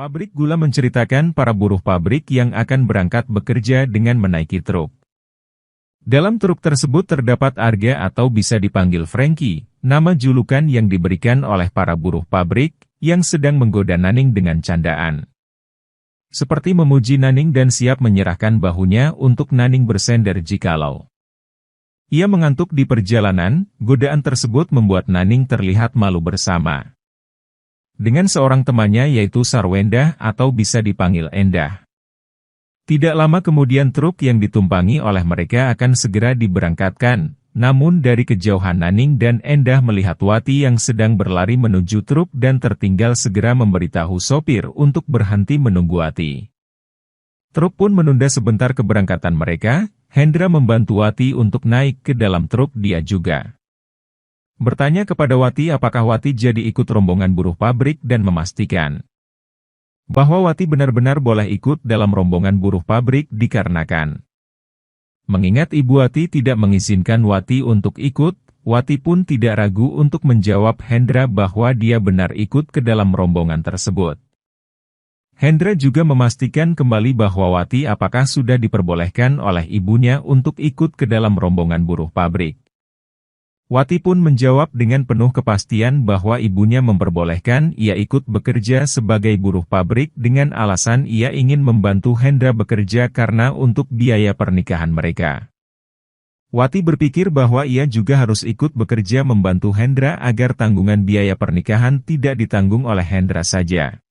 Pabrik gula menceritakan para buruh pabrik yang akan berangkat bekerja dengan menaiki truk. Dalam truk tersebut terdapat Arga atau bisa dipanggil Frankie, nama julukan yang diberikan oleh para buruh pabrik yang sedang menggoda Naning dengan candaan. Seperti memuji Naning dan siap menyerahkan bahunya untuk Naning bersender jikalau ia mengantuk di perjalanan. Godaan tersebut membuat Naning terlihat malu bersama dengan seorang temannya yaitu Sarwenda atau bisa dipanggil Endah. Tidak lama kemudian truk yang ditumpangi oleh mereka akan segera diberangkatkan, namun dari kejauhan Naning dan Endah melihat Wati yang sedang berlari menuju truk dan tertinggal segera memberitahu sopir untuk berhenti menunggu Wati. Truk pun menunda sebentar keberangkatan mereka. Hendra membantu Wati untuk naik ke dalam truk dia juga. Bertanya kepada Wati apakah Wati jadi ikut rombongan buruh pabrik dan memastikan bahwa Wati benar-benar boleh ikut dalam rombongan buruh pabrik dikarenakan mengingat Ibu Wati tidak mengizinkan Wati untuk ikut. Wati pun tidak ragu untuk menjawab Hendra bahwa dia benar ikut ke dalam rombongan tersebut. Hendra juga memastikan kembali bahwa Wati apakah sudah diperbolehkan oleh ibunya untuk ikut ke dalam rombongan buruh pabrik. Wati pun menjawab dengan penuh kepastian bahwa ibunya memperbolehkan ia ikut bekerja sebagai buruh pabrik dengan alasan ia ingin membantu Hendra bekerja karena untuk biaya pernikahan mereka. Wati berpikir bahwa ia juga harus ikut bekerja membantu Hendra agar tanggungan biaya pernikahan tidak ditanggung oleh Hendra saja.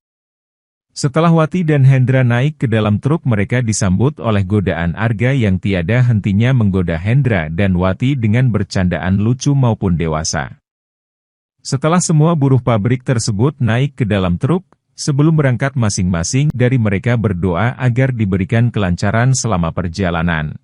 Setelah Wati dan Hendra naik ke dalam truk mereka disambut oleh godaan Arga yang tiada hentinya menggoda Hendra dan Wati dengan bercandaan lucu maupun dewasa. Setelah semua buruh pabrik tersebut naik ke dalam truk, sebelum berangkat masing-masing dari mereka berdoa agar diberikan kelancaran selama perjalanan.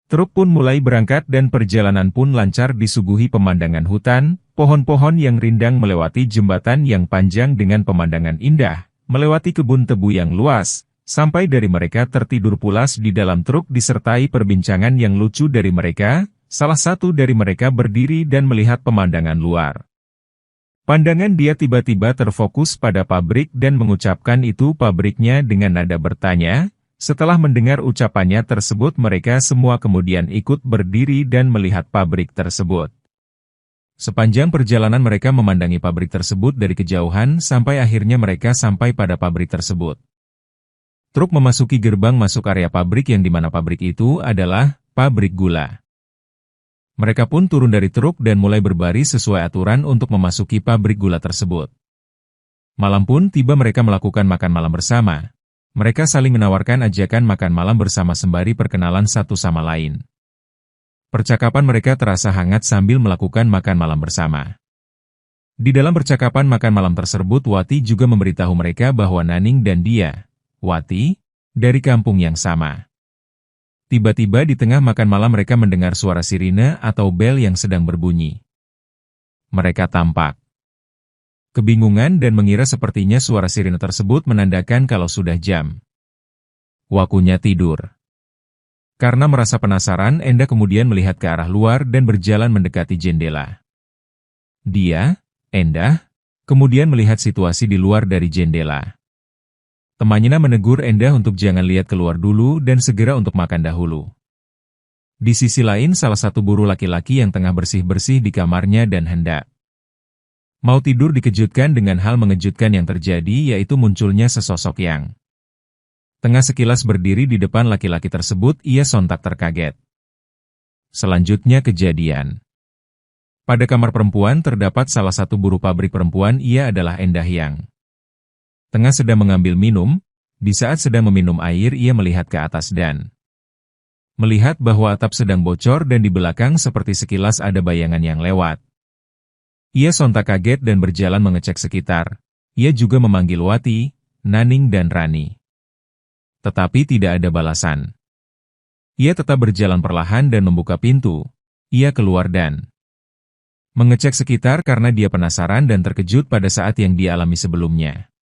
Truk pun mulai berangkat dan perjalanan pun lancar disuguhi pemandangan hutan, pohon-pohon yang rindang melewati jembatan yang panjang dengan pemandangan indah. Melewati kebun tebu yang luas, sampai dari mereka tertidur pulas di dalam truk disertai perbincangan yang lucu dari mereka. Salah satu dari mereka berdiri dan melihat pemandangan luar. Pandangan dia tiba-tiba terfokus pada pabrik dan mengucapkan itu pabriknya dengan nada bertanya. Setelah mendengar ucapannya tersebut mereka semua kemudian ikut berdiri dan melihat pabrik tersebut. Sepanjang perjalanan mereka memandangi pabrik tersebut dari kejauhan sampai akhirnya mereka sampai pada pabrik tersebut. Truk memasuki gerbang masuk area pabrik yang dimana pabrik itu adalah pabrik gula. Mereka pun turun dari truk dan mulai berbaris sesuai aturan untuk memasuki pabrik gula tersebut. Malam pun tiba mereka melakukan makan malam bersama. Mereka saling menawarkan ajakan makan malam bersama sembari perkenalan satu sama lain. Percakapan mereka terasa hangat sambil melakukan makan malam bersama. Di dalam percakapan makan malam tersebut Wati juga memberitahu mereka bahwa Naning dan dia, Wati, dari kampung yang sama. Tiba-tiba di tengah makan malam mereka mendengar suara sirine atau bel yang sedang berbunyi. Mereka tampak kebingungan dan mengira sepertinya suara sirine tersebut menandakan kalau sudah jam waktunya tidur. Karena merasa penasaran, Endah kemudian melihat ke arah luar dan berjalan mendekati jendela. Dia, Endah, kemudian melihat situasi di luar dari jendela. Temannya menegur Endah untuk jangan lihat keluar dulu dan segera untuk makan dahulu. Di sisi lain salah satu buruh laki-laki yang tengah bersih-bersih di kamarnya dan hendak mau tidur dikejutkan dengan hal mengejutkan yang terjadi yaitu munculnya sesosok yang tengah sekilas berdiri di depan laki-laki tersebut. Ia sontak terkaget. Selanjutnya kejadian. Pada kamar perempuan terdapat salah satu buruh pabrik perempuan. Ia adalah Endah yang tengah sedang mengambil minum. Di saat sedang meminum air ia melihat ke atas dan melihat bahwa atap sedang bocor dan di belakang seperti sekilas ada bayangan yang lewat. Ia sontak kaget dan berjalan mengecek sekitar. Ia juga memanggil Wati, Naning dan Rani. Tetapi tidak ada balasan. Ia tetap berjalan perlahan dan membuka pintu. Ia keluar dan mengecek sekitar karena dia penasaran dan terkejut pada saat yang dia alami sebelumnya.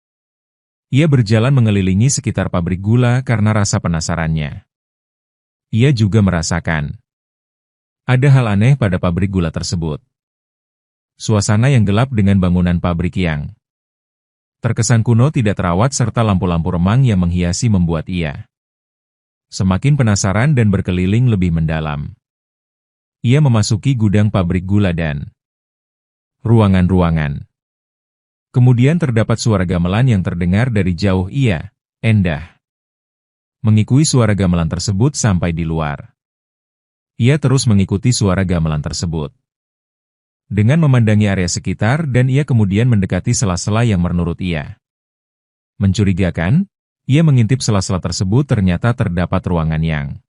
Ia berjalan mengelilingi sekitar pabrik gula karena rasa penasarannya. Ia juga merasakan ada hal aneh pada pabrik gula tersebut. Suasana yang gelap dengan bangunan pabrik yang Terkesan kuno, tidak terawat, serta lampu-lampu remang yang menghiasi membuat ia semakin penasaran dan berkeliling lebih mendalam. Ia memasuki gudang pabrik gula dan ruangan-ruangan. Kemudian terdapat suara gamelan yang terdengar dari jauh. Endah mengikuti suara gamelan tersebut sampai di luar. Ia terus mengikuti suara gamelan tersebut dengan memandangi area sekitar, dan ia kemudian mendekati sela-sela yang menurut ia mencurigakan. Ia mengintip sela-sela tersebut, ternyata terdapat ruangan yang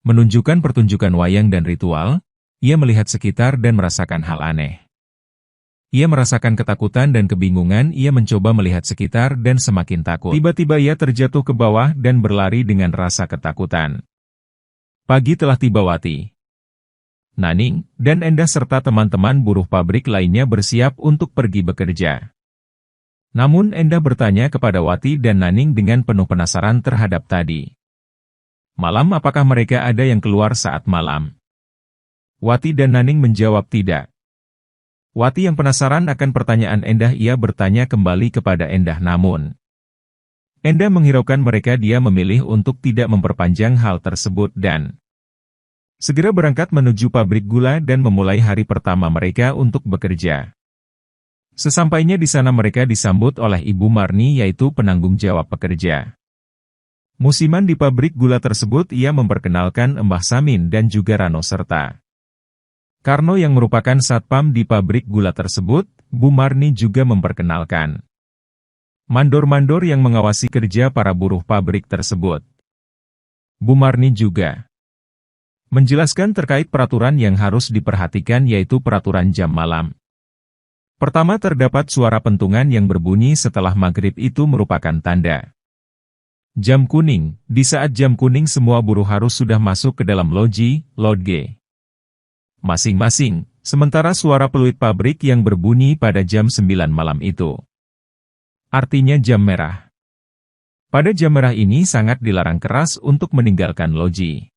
menunjukkan pertunjukan wayang dan ritual. Ia melihat sekitar dan merasakan hal aneh. Ia merasakan ketakutan dan kebingungan. Ia mencoba melihat sekitar dan semakin takut. Tiba-tiba ia terjatuh ke bawah dan berlari dengan rasa ketakutan. Pagi telah tiba. Wati, Naning, dan Endah serta teman-teman buruh pabrik lainnya bersiap untuk pergi bekerja. Namun Endah bertanya kepada Wati dan Naning dengan penuh penasaran terhadap tadi malam, apakah mereka ada yang keluar saat malam. Wati dan Naning menjawab tidak. Wati yang penasaran akan pertanyaan Endah, ia bertanya kembali kepada Endah, namun Endah menghiraukan mereka. Dia memilih untuk tidak memperpanjang hal tersebut dan segera berangkat menuju pabrik gula dan memulai hari pertama mereka untuk bekerja. Sesampainya di sana mereka disambut oleh Ibu Marni, yaitu penanggung jawab pekerja musiman di pabrik gula tersebut. Ia memperkenalkan Mbah Samin dan juga Rano serta Karno yang merupakan satpam di pabrik gula tersebut. Bu Marni juga memperkenalkan mandor-mandor yang mengawasi kerja para buruh pabrik tersebut. Bu Marni juga menjelaskan terkait peraturan yang harus diperhatikan, yaitu peraturan jam malam. Pertama, terdapat suara pentungan yang berbunyi setelah maghrib, itu merupakan tanda jam kuning. Di saat jam kuning, semua buruh harus sudah masuk ke dalam loji, lodge masing-masing. Sementara suara peluit pabrik yang berbunyi pada jam 9 malam itu artinya jam merah. Pada jam merah ini sangat dilarang keras untuk meninggalkan loji,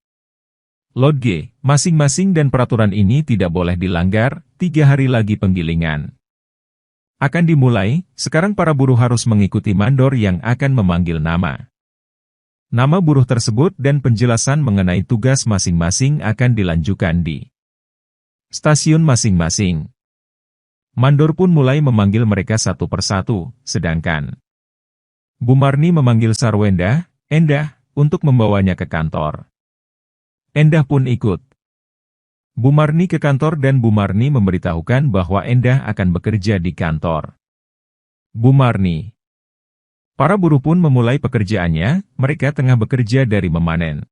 lodge masing-masing, dan peraturan ini tidak boleh dilanggar. 3 hari lagi penggilingan akan dimulai. Sekarang para buruh harus mengikuti mandor yang akan memanggil nama buruh tersebut, dan penjelasan mengenai tugas masing-masing akan dilanjutkan di stasiun masing-masing. Mandor pun mulai memanggil mereka satu persatu, sedangkan Bu Marni memanggil Sarwenda, Endah, untuk membawanya ke kantor. Endah pun ikut Bu Marni ke kantor, dan Bu Marni memberitahukan bahwa Endah akan bekerja di kantor Bu Marni. Para buruh pun memulai pekerjaannya. Mereka tengah bekerja dari memanen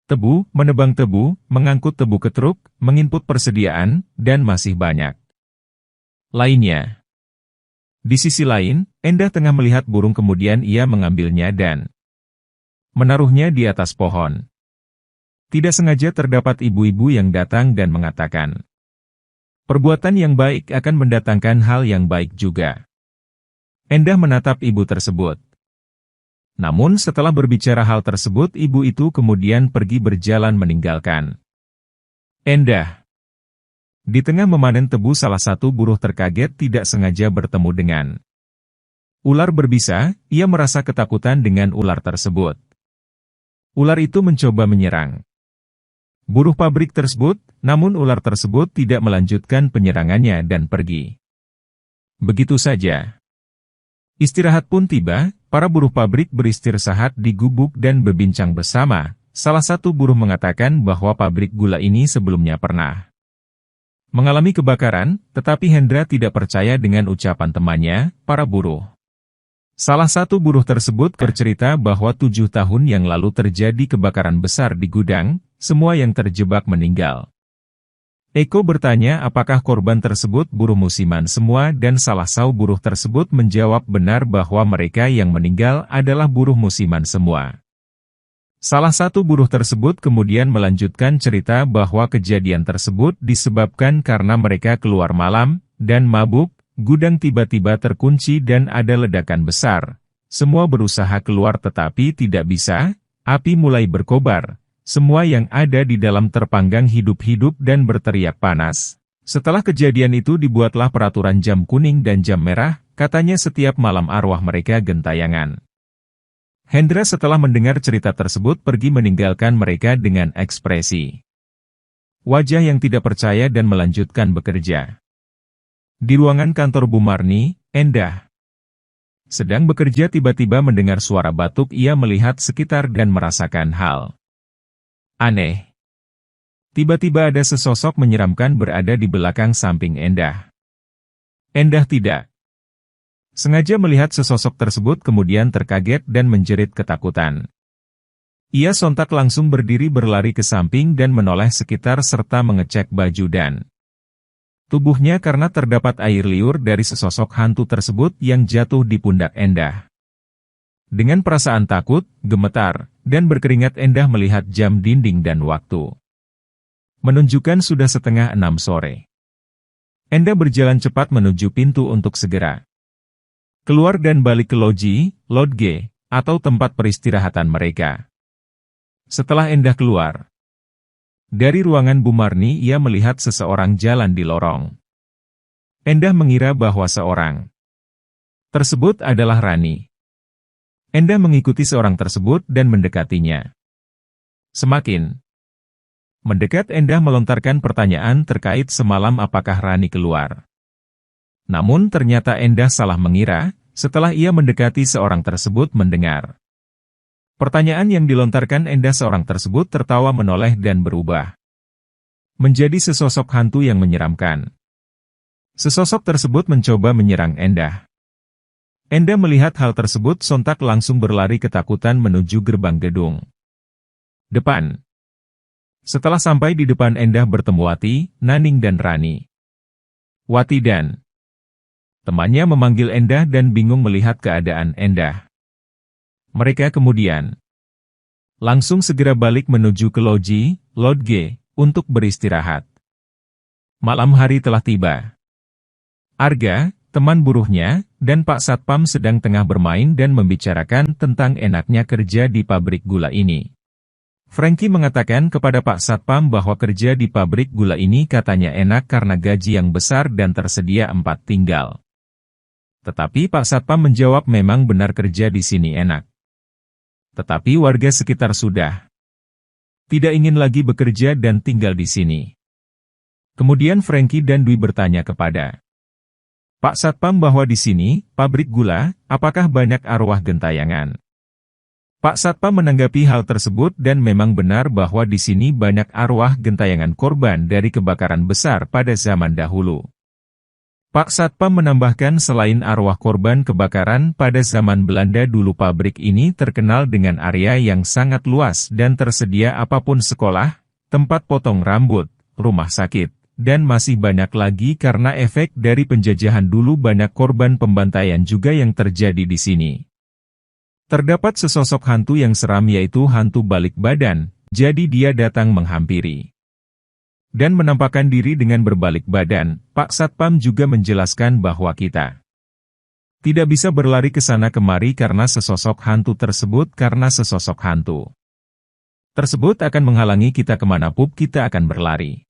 tebu, menebang tebu, mengangkut tebu ke truk, menginput persediaan, dan masih banyak lainnya. Di sisi lain, Endah tengah melihat burung, kemudian ia mengambilnya dan menaruhnya di atas pohon. Tidak sengaja terdapat ibu-ibu yang datang dan mengatakan, perbuatan yang baik akan mendatangkan hal yang baik juga. Endah menatap ibu tersebut. Namun setelah berbicara hal tersebut, ibu itu kemudian pergi berjalan meninggalkan Endah. Di tengah memanen tebu, salah satu buruh terkaget tidak sengaja bertemu dengan ular berbisa. Ia merasa ketakutan dengan ular tersebut. Ular itu mencoba menyerang buruh pabrik tersebut, namun ular tersebut tidak melanjutkan penyerangannya dan pergi. Begitu saja. Istirahat pun tiba. Para buruh pabrik beristirahat di gubuk dan berbincang bersama. Salah satu buruh mengatakan bahwa pabrik gula ini sebelumnya pernah mengalami kebakaran, tetapi Hendra tidak percaya dengan ucapan temannya, para buruh. Salah satu buruh tersebut bercerita bahwa 7 tahun yang lalu terjadi kebakaran besar di gudang, semua yang terjebak meninggal. Eko bertanya apakah korban tersebut buruh musiman semua, dan salah satu buruh tersebut menjawab benar bahwa mereka yang meninggal adalah buruh musiman semua. Salah satu buruh tersebut kemudian melanjutkan cerita bahwa kejadian tersebut disebabkan karena mereka keluar malam dan mabuk, gudang tiba-tiba terkunci dan ada ledakan besar. Semua berusaha keluar tetapi tidak bisa, api mulai berkobar. Semua yang ada di dalam terpanggang hidup-hidup dan berteriak panas. Setelah kejadian itu dibuatlah peraturan jam kuning dan jam merah. katanya setiap malam arwah mereka gentayangan. Hendra setelah mendengar cerita tersebut pergi meninggalkan mereka dengan ekspresi wajah yang tidak percaya dan melanjutkan bekerja. Di ruangan kantor Bu Marni, Endah sedang bekerja tiba-tiba mendengar suara batuk. Ia melihat sekitar dan merasakan hal aneh. Tiba-tiba ada sesosok menyeramkan berada di belakang samping Endah. Endah tidak sengaja melihat sesosok tersebut kemudian terkaget dan menjerit ketakutan. Ia sontak langsung berdiri berlari ke samping dan menoleh sekitar serta mengecek baju dan tubuhnya karena terdapat air liur dari sesosok hantu tersebut yang jatuh di pundak Endah. Dengan perasaan takut, gemetar, dan berkeringat Endah melihat jam dinding dan waktu. Menunjukkan sudah 5:30 sore. Endah berjalan cepat menuju pintu untuk segera keluar dan balik ke loji, lodge, atau tempat peristirahatan mereka. Setelah Endah keluar dari ruangan Bu Marni, ia melihat seseorang jalan di lorong. Endah mengira bahwa seorang tersebut adalah Rani. Endah mengikuti seorang tersebut dan mendekatinya. Semakin mendekat, Endah melontarkan pertanyaan terkait semalam apakah Rani keluar. Namun ternyata Endah salah mengira, setelah ia mendekati seorang tersebut mendengar pertanyaan yang dilontarkan Endah, seorang tersebut tertawa menoleh dan berubah menjadi sesosok hantu yang menyeramkan. Sesosok tersebut mencoba menyerang Endah. Endah melihat hal tersebut sontak langsung berlari ketakutan menuju gerbang gedung depan. Setelah sampai di depan, Endah bertemu Wati, Naning dan Rani. Wati dan temannya memanggil Endah dan bingung melihat keadaan Endah. Mereka kemudian langsung segera balik menuju ke loji, lodge, untuk beristirahat. Malam hari telah tiba. Arga, teman buruhnya, dan Pak Satpam sedang tengah bermain dan membicarakan tentang enaknya kerja di pabrik gula ini. Frankie mengatakan kepada Pak Satpam bahwa kerja di pabrik gula ini katanya enak karena gaji yang besar dan tersedia 4 tinggal. Tetapi Pak Satpam menjawab memang benar kerja di sini enak. Tetapi warga sekitar sudah tidak ingin lagi bekerja dan tinggal di sini. Kemudian Frankie dan Dwi bertanya kepada Pak Satpam bahwa di sini, pabrik gula, apakah banyak arwah gentayangan? Pak Satpam menanggapi hal tersebut dan memang benar bahwa di sini banyak arwah gentayangan korban dari kebakaran besar pada zaman dahulu. Pak Satpam menambahkan selain arwah korban kebakaran pada zaman Belanda dulu, pabrik ini terkenal dengan area yang sangat luas dan tersedia apapun sekolah, tempat potong rambut, rumah sakit, dan masih banyak lagi karena efek dari penjajahan dulu banyak korban pembantaian juga yang terjadi di sini. Terdapat sesosok hantu yang seram yaitu hantu balik badan, jadi dia datang menghampiri dan menampakkan diri dengan berbalik badan. Pak Satpam juga menjelaskan bahwa kita tidak bisa berlari ke sana kemari karena sesosok hantu tersebut tersebut akan menghalangi kita kemanapun kita akan berlari.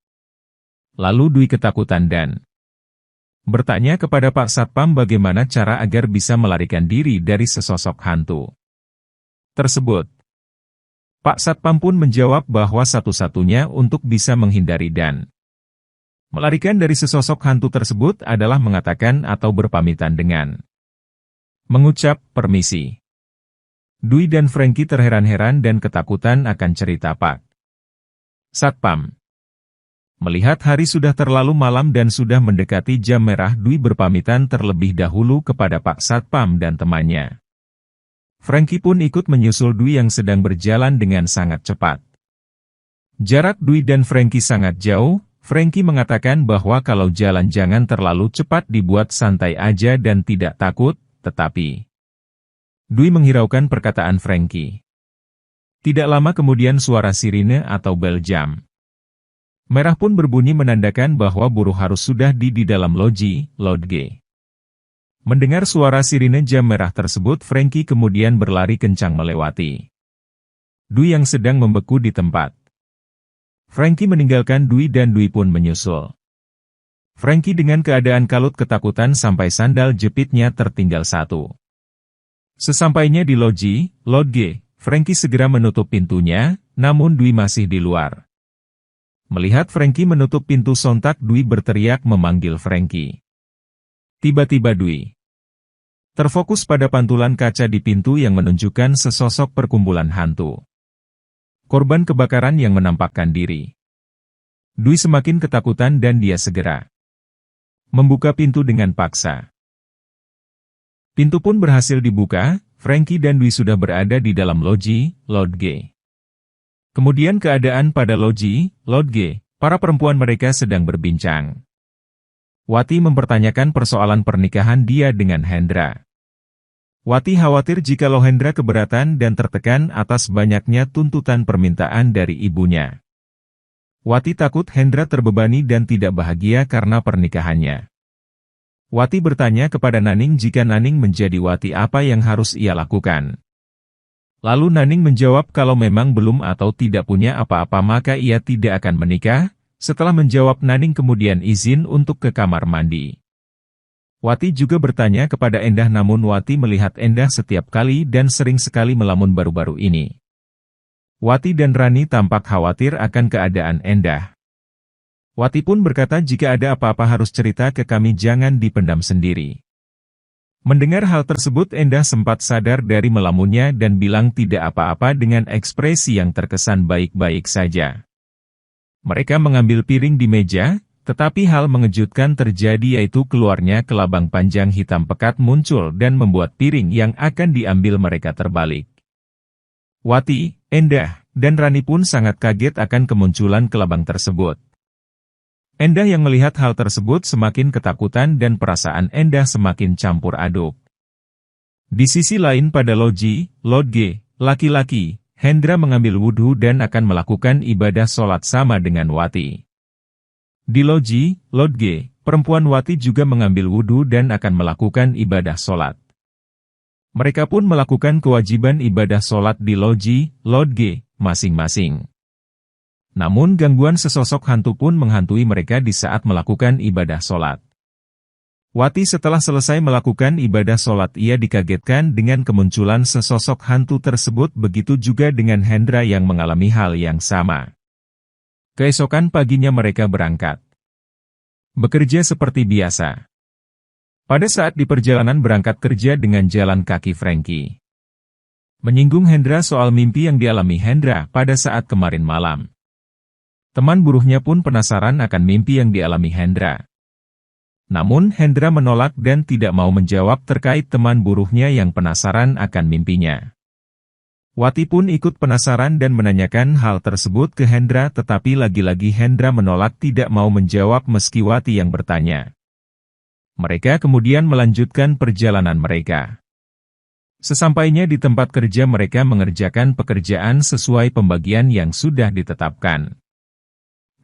Lalu Dwi ketakutan dan bertanya kepada Pak Satpam bagaimana cara agar bisa melarikan diri dari sesosok hantu tersebut. Pak Satpam pun menjawab bahwa satu-satunya untuk bisa menghindari dan melarikan dari sesosok hantu tersebut adalah mengatakan atau berpamitan dengan mengucap permisi. Dwi dan Frankie terheran-heran dan ketakutan akan cerita Pak Satpam. Melihat hari sudah terlalu malam dan sudah mendekati jam merah, Dwi berpamitan terlebih dahulu kepada Pak Satpam dan temannya. Frankie pun ikut menyusul Dwi yang sedang berjalan dengan sangat cepat. Jarak Dwi dan Frankie sangat jauh. Frankie mengatakan bahwa kalau jalan jangan terlalu cepat, dibuat santai aja dan tidak takut, tetapi Dwi menghiraukan perkataan Frankie. Tidak lama kemudian suara sirine atau bel jam merah pun berbunyi menandakan bahwa buruh harus sudah di dalam loji, lodge. Mendengar suara sirine jam merah tersebut, Frankie kemudian berlari kencang melewati Dwi yang sedang membeku di tempat. Frankie meninggalkan Dwi dan Dwi pun menyusul. Franky dengan keadaan kalut ketakutan sampai sandal jepitnya tertinggal satu. Sesampainya di loji, Lot G, Franky segera menutup pintunya, namun Dwi masih di luar. Melihat Franky menutup pintu sontak Dwi berteriak memanggil Franky. Tiba-tiba Dwi terfokus pada pantulan kaca di pintu yang menunjukkan sesosok perkumpulan hantu. Korban kebakaran yang menampakkan diri. Dwi semakin ketakutan dan dia segera membuka pintu dengan paksa. Pintu pun berhasil dibuka, Franky dan Dwi sudah berada di dalam loji, Lot G. Kemudian keadaan pada loji, Lot G, para perempuan mereka sedang berbincang. Wati mempertanyakan persoalan pernikahan dia dengan Hendra. Wati khawatir jika Hendra keberatan dan tertekan atas banyaknya tuntutan permintaan dari ibunya. Wati takut Hendra terbebani dan tidak bahagia karena pernikahannya. Wati bertanya kepada Naning jika Naning menjadi Wati apa yang harus ia lakukan. Lalu Naning menjawab kalau memang belum atau tidak punya apa-apa maka ia tidak akan menikah. Setelah menjawab Naning kemudian izin untuk ke kamar mandi. Wati juga bertanya kepada Endah namun Wati melihat Endah setiap kali dan sering sekali melamun baru-baru ini. Wati dan Rani tampak khawatir akan keadaan Endah. Wati pun berkata jika ada apa-apa harus cerita ke kami jangan dipendam sendiri. Mendengar hal tersebut Endah sempat sadar dari melamunnya dan bilang tidak apa-apa dengan ekspresi yang terkesan baik-baik saja. Mereka mengambil piring di meja, tetapi hal mengejutkan terjadi yaitu keluarnya kelabang panjang hitam pekat muncul dan membuat piring yang akan diambil mereka terbalik. Wati, Endah, dan Rani pun sangat kaget akan kemunculan kelabang tersebut. Endah yang melihat hal tersebut semakin ketakutan dan perasaan Endah semakin campur aduk. Di sisi lain pada loji, Lot G, laki-laki, Hendra mengambil wudhu dan akan melakukan ibadah sholat sama dengan Wati. Di loji, Lot G, perempuan Wati juga mengambil wudhu dan akan melakukan ibadah sholat. Mereka pun melakukan kewajiban ibadah sholat di loji, Lot G, masing-masing. Namun gangguan sesosok hantu pun menghantui mereka di saat melakukan ibadah sholat. Wati setelah selesai melakukan ibadah sholat ia dikagetkan dengan kemunculan sesosok hantu tersebut begitu juga dengan Hendra yang mengalami hal yang sama. Keesokan paginya mereka berangkat. Bekerja seperti biasa. Pada saat di perjalanan berangkat kerja dengan jalan kaki Franky menyinggung Hendra soal mimpi yang dialami Hendra pada saat kemarin malam. Teman buruhnya pun penasaran akan mimpi yang dialami Hendra. Namun Hendra menolak dan tidak mau menjawab terkait teman buruhnya yang penasaran akan mimpinya. Wati pun ikut penasaran dan menanyakan hal tersebut ke Hendra tetapi lagi-lagi Hendra menolak tidak mau menjawab meski Wati yang bertanya. Mereka kemudian melanjutkan perjalanan mereka. Sesampainya di tempat kerja mereka mengerjakan pekerjaan sesuai pembagian yang sudah ditetapkan.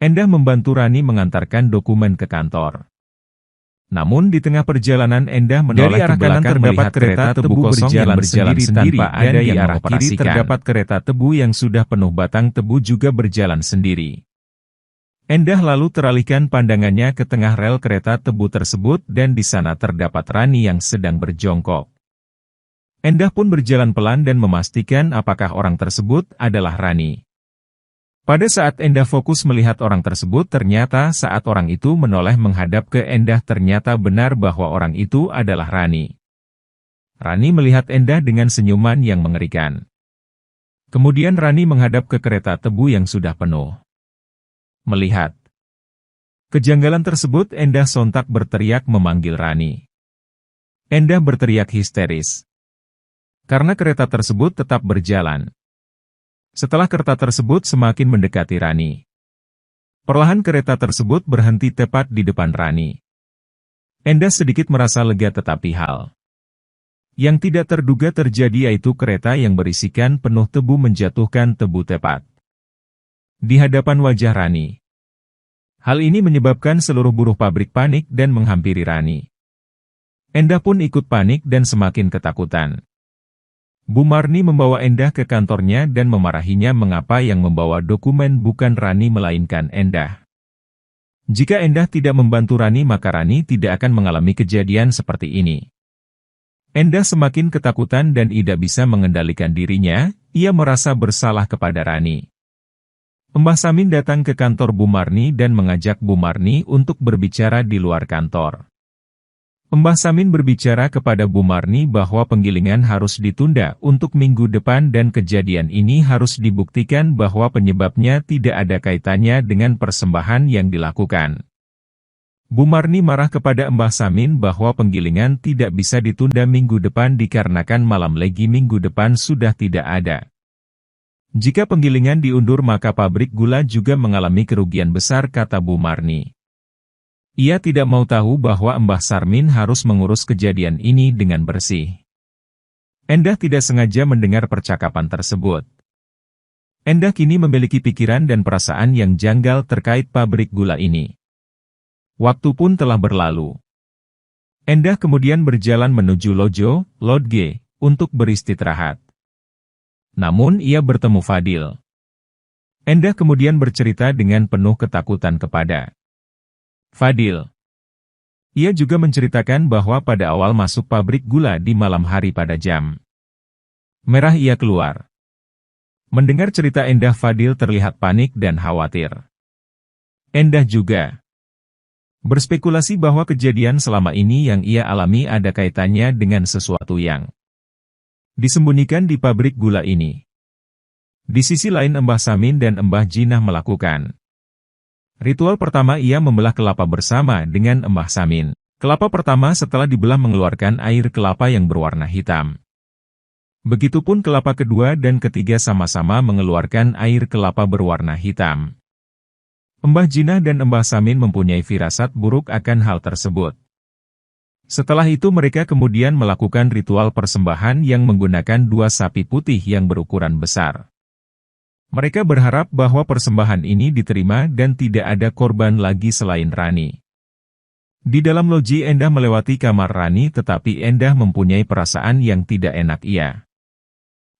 Endah membantu Rani mengantarkan dokumen ke kantor. Namun di tengah perjalanan Endah menoleh ke belakang melihat kereta tebu kosong yang berjalan sendiri tanpa ada yang mengoperasikan. Di arah kiri terdapat kereta tebu yang sudah penuh batang tebu juga berjalan sendiri. Endah lalu teralihkan pandangannya ke tengah rel kereta tebu tersebut dan di sana terdapat Rani yang sedang berjongkok. Endah pun berjalan pelan dan memastikan apakah orang tersebut adalah Rani. Pada saat Endah fokus melihat orang tersebut ternyata saat orang itu menoleh menghadap ke Endah ternyata benar bahwa orang itu adalah Rani. Rani melihat Endah dengan senyuman yang mengerikan. Kemudian Rani menghadap ke kereta tebu yang sudah penuh. Melihat kejanggalan tersebut Endah sontak berteriak memanggil Rani. Endah berteriak histeris. Karena kereta tersebut tetap berjalan. Setelah kereta tersebut semakin mendekati Rani. Perlahan kereta tersebut berhenti tepat di depan Rani. Endah sedikit merasa lega tetapi hal yang tidak terduga terjadi yaitu kereta yang berisikan penuh tebu menjatuhkan tebu tepat di hadapan wajah Rani. Hal ini menyebabkan seluruh buruh pabrik panik dan menghampiri Rani. Endah pun ikut panik dan semakin ketakutan. Bu Marni membawa Endah ke kantornya dan memarahinya mengapa yang membawa dokumen bukan Rani melainkan Endah. Jika Endah tidak membantu Rani maka Rani tidak akan mengalami kejadian seperti ini. Endah semakin ketakutan dan tidak bisa mengendalikan dirinya, ia merasa bersalah kepada Rani. Mbah Samin datang ke kantor Bu Marni dan mengajak Bu Marni untuk berbicara di luar kantor. Mbah Samin berbicara kepada Bu Marni bahwa penggilingan harus ditunda untuk minggu depan dan kejadian ini harus dibuktikan bahwa penyebabnya tidak ada kaitannya dengan persembahan yang dilakukan. Bu Marni marah kepada Mbah Samin bahwa penggilingan tidak bisa ditunda minggu depan dikarenakan malam legi minggu depan sudah tidak ada. Jika penggilingan diundur maka pabrik gula juga mengalami kerugian besar, kata Bu Marni. Ia tidak mau tahu bahwa Mbah Sarmin harus mengurus kejadian ini dengan bersih. Endah tidak sengaja mendengar percakapan tersebut. Endah kini memiliki pikiran dan perasaan yang janggal terkait pabrik gula ini. Waktu pun telah berlalu. Endah kemudian berjalan menuju lojo, lodge, untuk beristirahat. Namun ia bertemu Fadil. Endah kemudian bercerita dengan penuh ketakutan kepada Fadil. Ia juga menceritakan bahwa pada awal masuk pabrik gula di malam hari pada jam merah ia keluar. Mendengar cerita Endah, Fadil terlihat panik dan khawatir. Endah juga berspekulasi bahwa kejadian selama ini yang ia alami ada kaitannya dengan sesuatu yang disembunyikan di pabrik gula ini. Di sisi lain Mbah Samin dan Mbah Jinah melakukan ritual pertama, ia membelah kelapa bersama dengan Mbah Samin. Kelapa pertama setelah dibelah mengeluarkan air kelapa yang berwarna hitam. Begitupun kelapa kedua dan ketiga sama-sama mengeluarkan air kelapa berwarna hitam. Mbah Jinah dan Mbah Samin mempunyai firasat buruk akan hal tersebut. Setelah itu mereka kemudian melakukan ritual persembahan yang menggunakan 2 sapi putih yang berukuran besar. Mereka berharap bahwa persembahan ini diterima dan tidak ada korban lagi selain Rani. Di dalam loji Endah melewati kamar Rani tetapi Endah mempunyai perasaan yang tidak enak ia.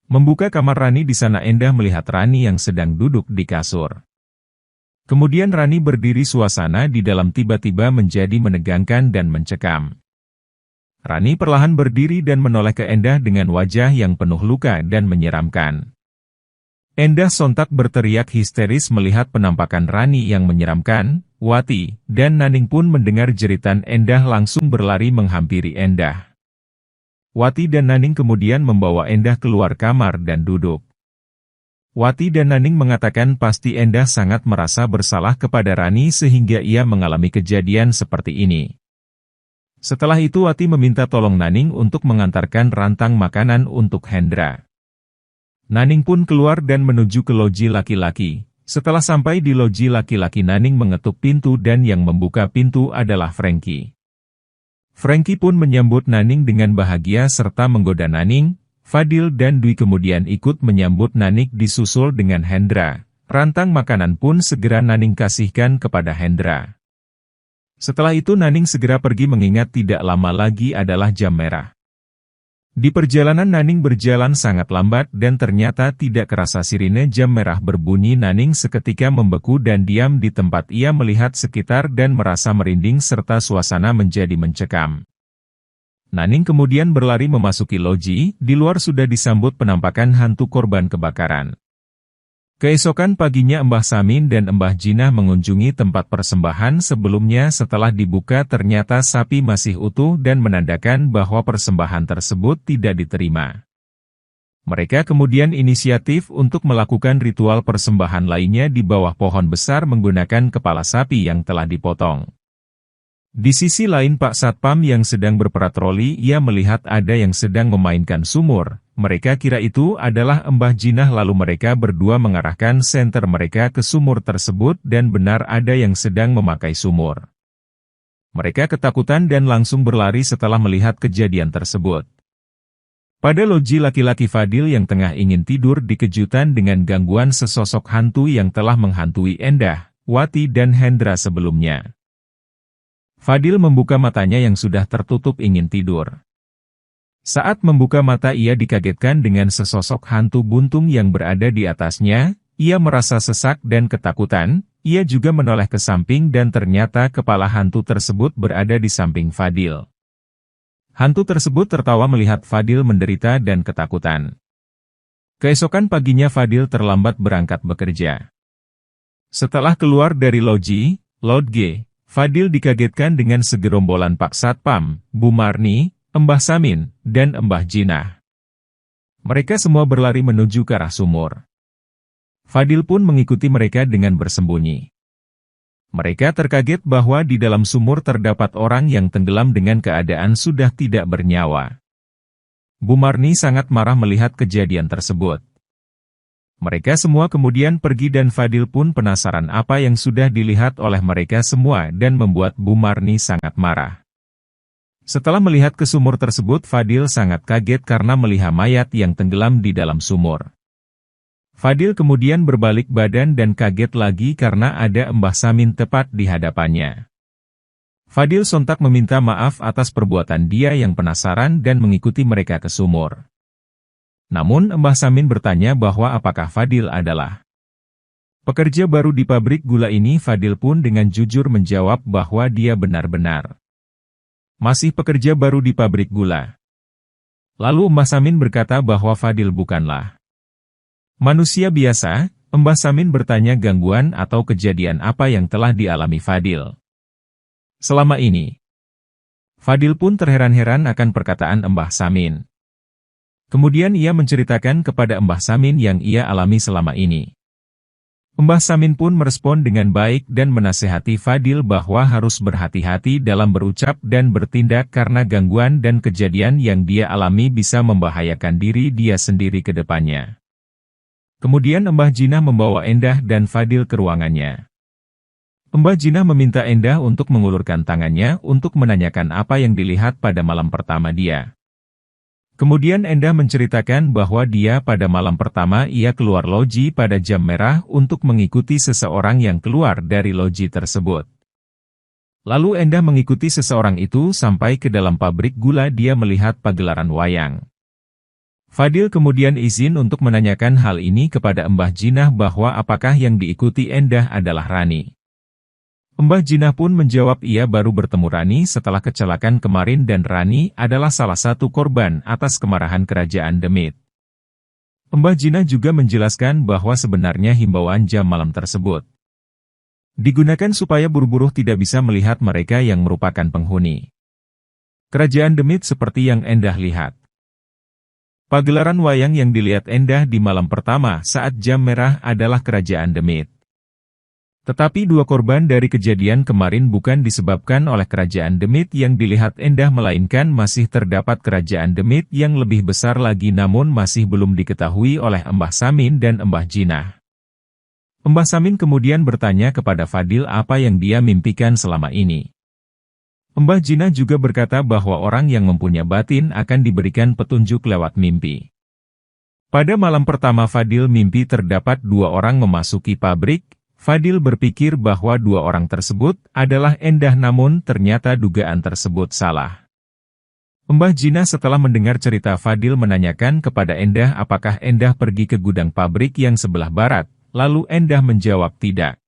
Membuka kamar Rani di sana Endah melihat Rani yang sedang duduk di kasur. Kemudian Rani berdiri, suasana di dalam tiba-tiba menjadi menegangkan dan mencekam. Rani perlahan berdiri dan menoleh ke Endah dengan wajah yang penuh luka dan menyeramkan. Endah sontak berteriak histeris melihat penampakan Rani yang menyeramkan. Wati dan Naning pun mendengar jeritan Endah langsung berlari menghampiri Endah. Wati dan Naning kemudian membawa Endah keluar kamar dan duduk. Wati dan Naning mengatakan pasti Endah sangat merasa bersalah kepada Rani sehingga ia mengalami kejadian seperti ini. Setelah itu Wati meminta tolong Naning untuk mengantarkan rantang makanan untuk Hendra. Naning pun keluar dan menuju ke loji laki-laki. Setelah sampai di loji laki-laki Naning mengetuk pintu dan yang membuka pintu adalah Frankie. Frankie pun menyambut Naning dengan bahagia serta menggoda Naning. Fadil dan Dwi kemudian ikut menyambut Naning disusul dengan Hendra. Rantang makanan pun segera Naning kasihkan kepada Hendra. Setelah itu Naning segera pergi mengingat tidak lama lagi adalah jam merah. Di perjalanan Naning berjalan sangat lambat dan ternyata tidak kerasa sirine jam merah berbunyi. Naning seketika membeku dan diam di tempat. Ia melihat sekitar dan merasa merinding serta suasana menjadi mencekam. Naning kemudian berlari memasuki loji, di luar sudah disambut penampakan hantu korban kebakaran. Keesokan paginya Mbah Samin dan Mbah Jinah mengunjungi tempat persembahan sebelumnya. Setelah dibuka ternyata sapi masih utuh dan menandakan bahwa persembahan tersebut tidak diterima. Mereka kemudian inisiatif untuk melakukan ritual persembahan lainnya di bawah pohon besar menggunakan kepala sapi yang telah dipotong. Di sisi lain Pak Satpam yang sedang berpatroli ia melihat ada yang sedang memainkan sumur. Mereka kira itu adalah Mbah Jinah lalu mereka berdua mengarahkan senter mereka ke sumur tersebut dan benar ada yang sedang memakai sumur. Mereka ketakutan dan langsung berlari setelah melihat kejadian tersebut. Pada loji laki-laki Fadil yang tengah ingin tidur dikejutan dengan gangguan sesosok hantu yang telah menghantui Endah, Wati dan Hendra sebelumnya. Fadil membuka matanya yang sudah tertutup ingin tidur. Saat membuka mata ia dikagetkan dengan sesosok hantu buntung yang berada di atasnya. Ia merasa sesak dan ketakutan. Ia juga menoleh ke samping dan ternyata kepala hantu tersebut berada di samping Fadil. Hantu tersebut tertawa melihat Fadil menderita dan ketakutan. Keesokan paginya Fadil terlambat berangkat bekerja. Setelah keluar dari loji, Lot G, Fadil dikagetkan dengan segerombolan Pak Satpam, Bu Marni, Mbah Samin, dan Mbah Jinah. Mereka semua berlari menuju ke arah sumur. Fadil pun mengikuti mereka dengan bersembunyi. Mereka terkaget bahwa di dalam sumur terdapat orang yang tenggelam dengan keadaan sudah tidak bernyawa. Bu Marni sangat marah melihat kejadian tersebut. Mereka semua kemudian pergi dan Fadil pun penasaran apa yang sudah dilihat oleh mereka semua dan membuat Bu Marni sangat marah. Setelah melihat ke sumur tersebut, Fadil sangat kaget karena melihat mayat yang tenggelam di dalam sumur. Fadil kemudian berbalik badan dan kaget lagi karena ada Mbah Samin tepat di hadapannya. Fadil sontak meminta maaf atas perbuatan dia yang penasaran dan mengikuti mereka ke sumur. Namun Mbah Samin bertanya bahwa apakah Fadil adalah pekerja baru di pabrik gula ini. Fadil pun dengan jujur menjawab bahwa dia benar-benar masih pekerja baru di pabrik gula. Lalu Mbah Samin berkata bahwa Fadil bukanlah manusia biasa. Mbah Samin bertanya gangguan atau kejadian apa yang telah dialami Fadil selama ini. Fadil pun terheran-heran akan perkataan Mbah Samin. Kemudian ia menceritakan kepada Mbah Samin yang ia alami selama ini. Mbah Samin pun merespon dengan baik dan menasehati Fadil bahwa harus berhati-hati dalam berucap dan bertindak karena gangguan dan kejadian yang dia alami bisa membahayakan diri dia sendiri ke depannya. Kemudian Mbah Jinah membawa Endah dan Fadil ke ruangannya. Mbah Jinah meminta Endah untuk mengulurkan tangannya untuk menanyakan apa yang dilihat pada malam pertama dia. Kemudian Endah menceritakan bahwa dia pada malam pertama ia keluar loji pada jam merah untuk mengikuti seseorang yang keluar dari loji tersebut. Lalu Endah mengikuti seseorang itu sampai ke dalam pabrik gula. Dia melihat pagelaran wayang. Fadil kemudian izin untuk menanyakan hal ini kepada Mbah Jinah bahwa apakah yang diikuti Endah adalah Rani. Mbah Jinah pun menjawab ia baru bertemu Rani setelah kecelakaan kemarin dan Rani adalah salah satu korban atas kemarahan kerajaan Demit. Mbah Jinah juga menjelaskan bahwa sebenarnya himbauan jam malam tersebut digunakan supaya buruh-buruh tidak bisa melihat mereka yang merupakan penghuni kerajaan Demit seperti yang Endah lihat. Pagelaran wayang yang dilihat Endah di malam pertama saat jam merah adalah kerajaan Demit. Tetapi dua korban dari kejadian kemarin bukan disebabkan oleh kerajaan Demit yang dilihat Endah melainkan masih terdapat kerajaan Demit yang lebih besar lagi namun masih belum diketahui oleh Mbah Samin dan Mbah Jinah. Mbah Samin kemudian bertanya kepada Fadil apa yang dia mimpikan selama ini. Mbah Jinah juga berkata bahwa orang yang mempunyai batin akan diberikan petunjuk lewat mimpi. Pada malam pertama Fadil mimpi terdapat dua orang memasuki pabrik. Fadil berpikir bahwa dua orang tersebut adalah Endah namun ternyata dugaan tersebut salah. Mbah Jinah setelah mendengar cerita Fadil menanyakan kepada Endah apakah Endah pergi ke gudang pabrik yang sebelah barat, lalu Endah menjawab tidak.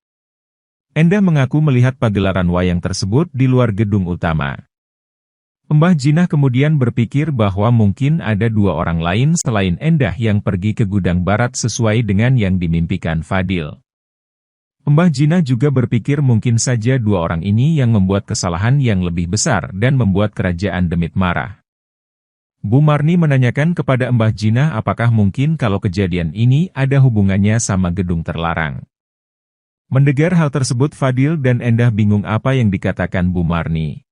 Endah mengaku melihat pagelaran wayang tersebut di luar gedung utama. Mbah Jinah kemudian berpikir bahwa mungkin ada dua orang lain selain Endah yang pergi ke gudang barat sesuai dengan yang dimimpikan Fadil. Mbah Jinah juga berpikir mungkin saja dua orang ini yang membuat kesalahan yang lebih besar dan membuat kerajaan Demit marah. Bu Marni menanyakan kepada Mbah Jinah apakah mungkin kalau kejadian ini ada hubungannya sama gedung terlarang. Mendengar hal tersebut Fadil dan Endah bingung apa yang dikatakan Bu Marni.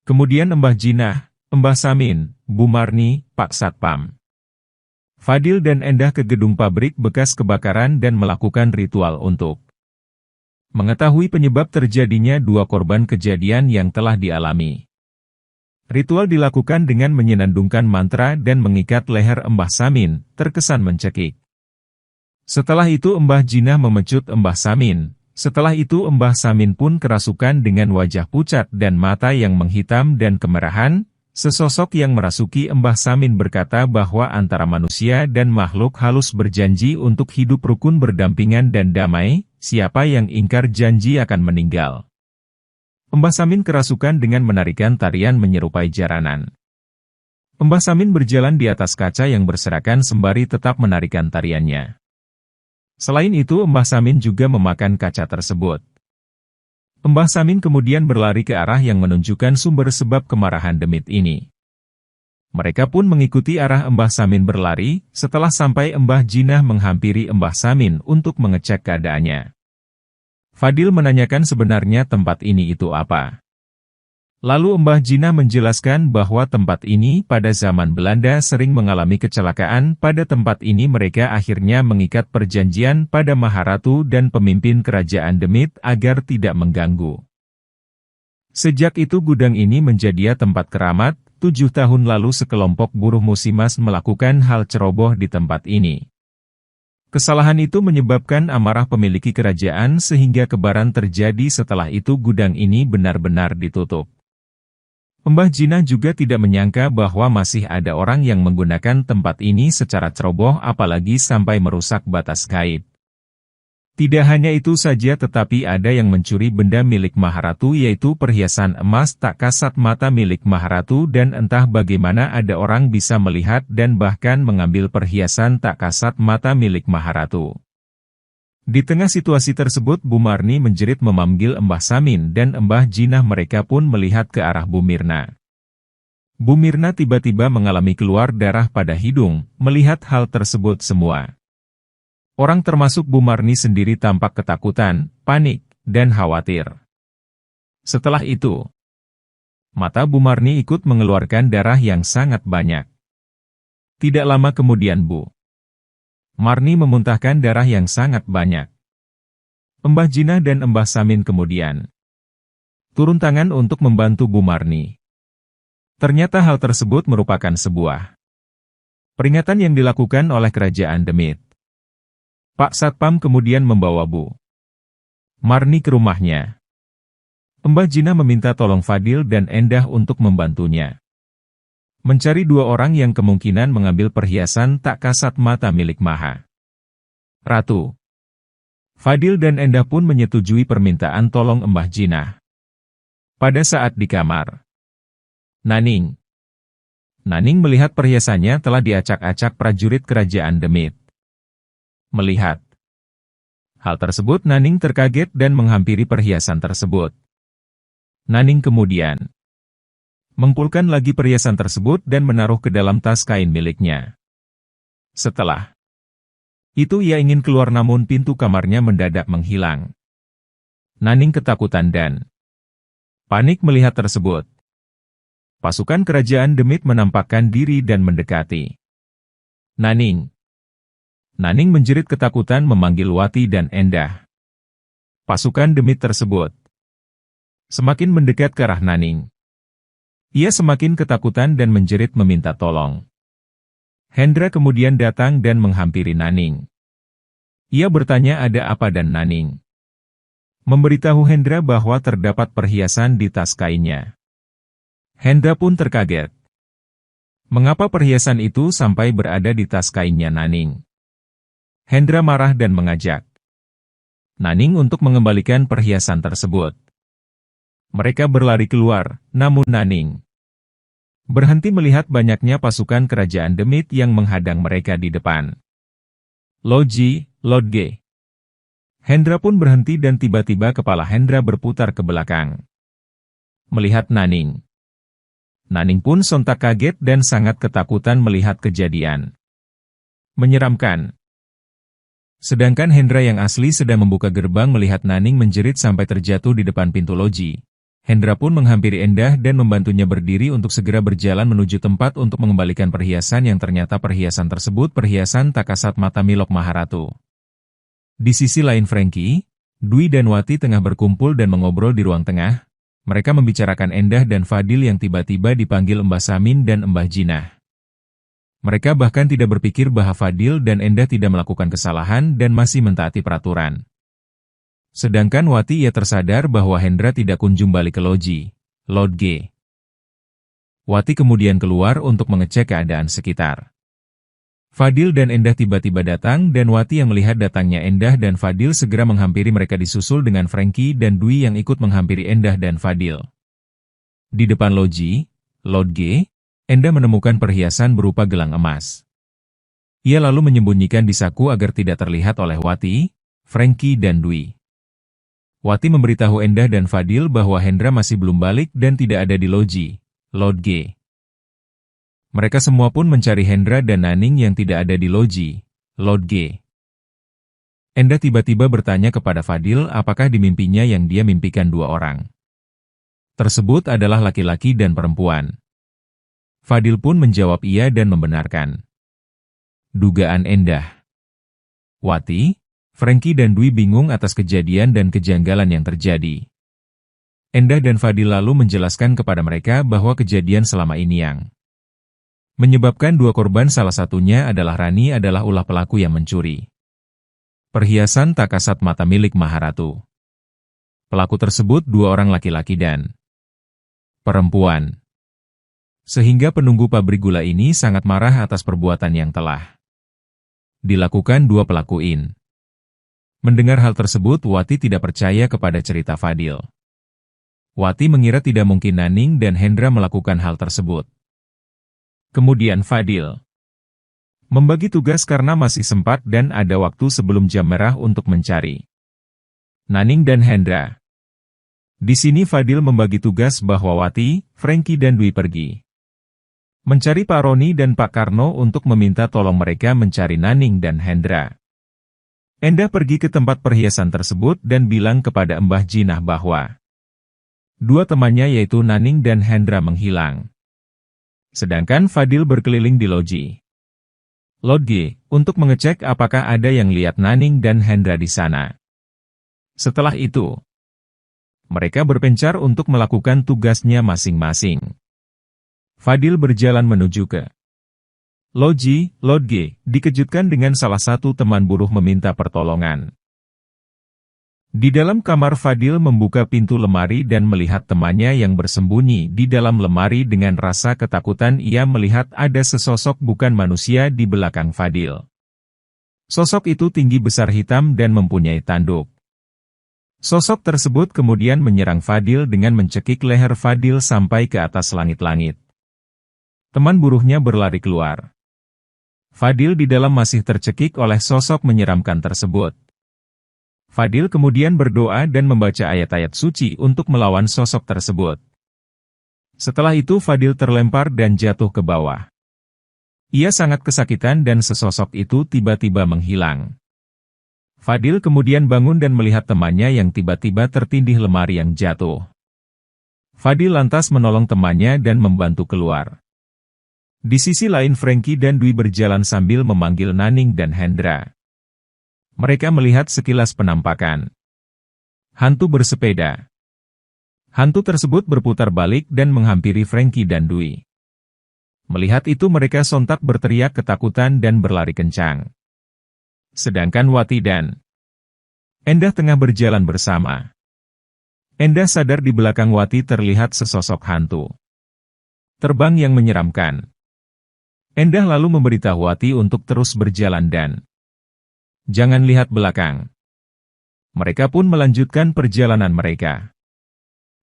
Kemudian Mbah Jinah, Mbah Samin, Bu Marni, Pak Satpam, Fadil dan Endah ke gedung pabrik bekas kebakaran dan melakukan ritual untuk mengetahui penyebab terjadinya dua korban kejadian yang telah dialami. Ritual dilakukan dengan menyenandungkan mantra dan mengikat leher Mbah Samin, terkesan mencekik. Setelah itu Mbah Jinah memecut Mbah Samin. Setelah itu Mbah Samin pun kerasukan dengan wajah pucat dan mata yang menghitam dan kemerahan. Sesosok yang merasuki Mbah Samin berkata bahwa antara manusia dan makhluk halus berjanji untuk hidup rukun berdampingan dan damai. siapa yang ingkar janji akan meninggal. Mbah Samin kerasukan dengan menarikan tarian menyerupai jaranan. Mbah Samin berjalan di atas kaca yang berserakan sembari tetap menarikan tariannya. Selain itu Mbah Samin juga memakan kaca tersebut. Mbah Samin kemudian berlari ke arah yang menunjukkan sumber sebab kemarahan demit ini. Mereka pun mengikuti arah Mbah Samin berlari, setelah sampai Mbah Jinah menghampiri Mbah Samin untuk mengecek keadaannya. Fadil menanyakan sebenarnya tempat ini itu apa. Lalu Mbah Jinah menjelaskan bahwa tempat ini pada zaman Belanda sering mengalami kecelakaan. Pada tempat ini mereka akhirnya mengikat perjanjian pada Maharatu dan pemimpin kerajaan Demit agar tidak mengganggu. Sejak itu gudang ini menjadi tempat keramat. 7 tahun lalu sekelompok buruh musimas melakukan hal ceroboh di tempat ini. Kesalahan itu menyebabkan amarah pemiliki kerajaan sehingga kebaran terjadi. Setelah itu gudang ini benar-benar ditutup. Mbah Jinah juga tidak menyangka bahwa masih ada orang yang menggunakan tempat ini secara ceroboh apalagi sampai merusak batas gaib. Tidak hanya itu saja tetapi ada yang mencuri benda milik Maharatu yaitu perhiasan emas tak kasat mata milik Maharatu dan entah bagaimana ada orang bisa melihat dan bahkan mengambil perhiasan tak kasat mata milik Maharatu. Di tengah situasi tersebut Bu Marni menjerit memanggil Mbah Samin dan Mbah Jinah mereka pun melihat ke arah Bu Mirna. Bu Mirna tiba-tiba mengalami keluar darah pada hidung, melihat hal tersebut semua. Orang termasuk Bu Marni sendiri tampak ketakutan, panik, dan khawatir. Setelah itu, mata Bu Marni ikut mengeluarkan darah yang sangat banyak. Tidak lama kemudian Bu Marni memuntahkan darah yang sangat banyak. Mbah Jinah dan Mbah Samin kemudian turun tangan untuk membantu Bu Marni. Ternyata hal tersebut merupakan sebuah peringatan yang dilakukan oleh kerajaan Demit. Pak Satpam kemudian membawa Bu Marni ke rumahnya. Mbah Jinah meminta tolong Fadil dan Endah untuk membantunya mencari 2 orang yang kemungkinan mengambil perhiasan tak kasat mata milik Maha Ratu. Fadil dan Endah pun menyetujui permintaan tolong Mbah Jinah. Pada saat di kamar, Naning melihat perhiasannya telah diacak-acak prajurit kerajaan Demit. Melihat hal tersebut Naning terkaget dan menghampiri perhiasan tersebut. Naning kemudian mengumpulkan lagi perhiasan tersebut dan menaruh ke dalam tas kain miliknya. Setelah itu ia ingin keluar namun pintu kamarnya mendadak menghilang. Naning ketakutan dan panik melihat tersebut. Pasukan kerajaan Demit menampakkan diri dan mendekati Naning. Naning menjerit ketakutan memanggil Wati dan Endah. Pasukan Demit tersebut semakin mendekat ke arah Naning. Ia semakin ketakutan dan menjerit meminta tolong. Hendra kemudian datang dan menghampiri Naning. Ia bertanya ada apa dan Naning memberitahu Hendra bahwa terdapat perhiasan di tas kainnya. Hendra pun terkaget. Mengapa perhiasan itu sampai berada di tas kainnya Naning? Hendra marah dan mengajak Naning untuk mengembalikan perhiasan tersebut. Mereka berlari keluar, namun Naning berhenti melihat banyaknya pasukan kerajaan Demit yang menghadang mereka di depan. Lodji, Lodge. Hendra pun berhenti dan tiba-tiba kepala Hendra berputar ke belakang. Melihat Naning. Naning pun sontak kaget dan sangat ketakutan melihat kejadian menyeramkan. Sedangkan Hendra yang asli sedang membuka gerbang melihat Naning menjerit sampai terjatuh di depan pintu loji. Hendra pun menghampiri Endah dan membantunya berdiri untuk segera berjalan menuju tempat untuk mengembalikan perhiasan yang ternyata perhiasan tersebut perhiasan tak kasat mata milik Maharatu. Di sisi lain Frankie, Dwi dan Wati tengah berkumpul dan mengobrol di ruang tengah. Mereka membicarakan Endah dan Fadil yang tiba-tiba dipanggil Mbah Samin dan Mbah Jinah. Mereka bahkan tidak berpikir bahwa Fadil dan Endah tidak melakukan kesalahan dan masih mentaati peraturan. Sedangkan Wati ia tersadar bahwa Hendra tidak kunjung balik ke loji, Lodge. Wati kemudian keluar untuk mengecek keadaan sekitar. Fadil dan Endah tiba-tiba datang dan Wati yang melihat datangnya Endah dan Fadil segera menghampiri mereka disusul dengan Frankie dan Dwi yang ikut menghampiri Endah dan Fadil. Di depan loji, Lord G, Endah menemukan perhiasan berupa gelang emas. Ia lalu menyembunyikan di saku agar tidak terlihat oleh Wati, Frankie dan Dwi. Wati memberitahu Endah dan Fadil bahwa Hendra masih belum balik dan tidak ada di loji, Lord G. Mereka semua pun mencari Hendra dan Naning yang tidak ada di loji, Lord G. Endah tiba-tiba bertanya kepada Fadil apakah di mimpinya yang dia mimpikan dua orang tersebut adalah laki-laki dan perempuan. Fadil pun menjawab iya dan membenarkan dugaan Endah. Wati, Frankie dan Dwi bingung atas kejadian dan kejanggalan yang terjadi. Endah dan Fadil lalu menjelaskan kepada mereka bahwa kejadian selama ini yang menyebabkan dua korban salah satunya adalah Rani adalah ulah pelaku yang mencuri perhiasan tak kasat mata milik Maharatu. Pelaku tersebut dua orang laki-laki dan perempuan. Sehingga penunggu pabrik gula ini sangat marah atas perbuatan yang telah dilakukan dua pelaku ini. Mendengar hal tersebut, Wati tidak percaya kepada cerita Fadil. Wati mengira tidak mungkin Naning dan Hendra melakukan hal tersebut. Kemudian Fadil membagi tugas karena masih sempat dan ada waktu sebelum jam merah untuk mencari Naning dan Hendra. Di sini Fadil membagi tugas bahwa Wati, Frankie dan Dwi pergi mencari Pak Roni dan Pak Karno untuk meminta tolong mereka mencari Naning dan Hendra. Endah pergi ke tempat perhiasan tersebut dan bilang kepada Mbah Jinah bahwa dua temannya yaitu Naning dan Hendra menghilang. Sedangkan Fadil berkeliling di loji Lord G untuk mengecek apakah ada yang lihat Naning dan Hendra di sana. Setelah itu, mereka berpencar untuk melakukan tugasnya masing-masing. Fadil berjalan menuju ke loji Lord G, dikejutkan dengan salah satu teman buruh meminta pertolongan. Di dalam kamar Fadil membuka pintu lemari dan melihat temannya yang bersembunyi di dalam lemari dengan rasa ketakutan ia melihat ada sesosok bukan manusia di belakang Fadil. Sosok itu tinggi besar hitam dan mempunyai tanduk. Sosok tersebut kemudian menyerang Fadil dengan mencekik leher Fadil sampai ke atas langit-langit. Teman buruhnya berlari keluar. Fadil di dalam masih tercekik oleh sosok menyeramkan tersebut. Fadil kemudian berdoa dan membaca ayat-ayat suci untuk melawan sosok tersebut. Setelah itu Fadil terlempar dan jatuh ke bawah. Ia sangat kesakitan dan sesosok itu tiba-tiba menghilang. Fadil kemudian bangun dan melihat temannya yang tiba-tiba tertindih lemari yang jatuh. Fadil lantas menolong temannya dan membantu keluar. Di sisi lain Frankie dan Dwi berjalan sambil memanggil Naning dan Hendra. Mereka melihat sekilas penampakan hantu bersepeda. Hantu tersebut berputar balik dan menghampiri Frankie dan Dwi. Melihat itu mereka sontak berteriak ketakutan dan berlari kencang. Sedangkan Wati dan Endah tengah berjalan bersama. Endah sadar di belakang Wati terlihat sesosok hantu terbang yang menyeramkan. Endah lalu memberitahu Wati untuk terus berjalan dan jangan lihat belakang. Mereka pun melanjutkan perjalanan mereka.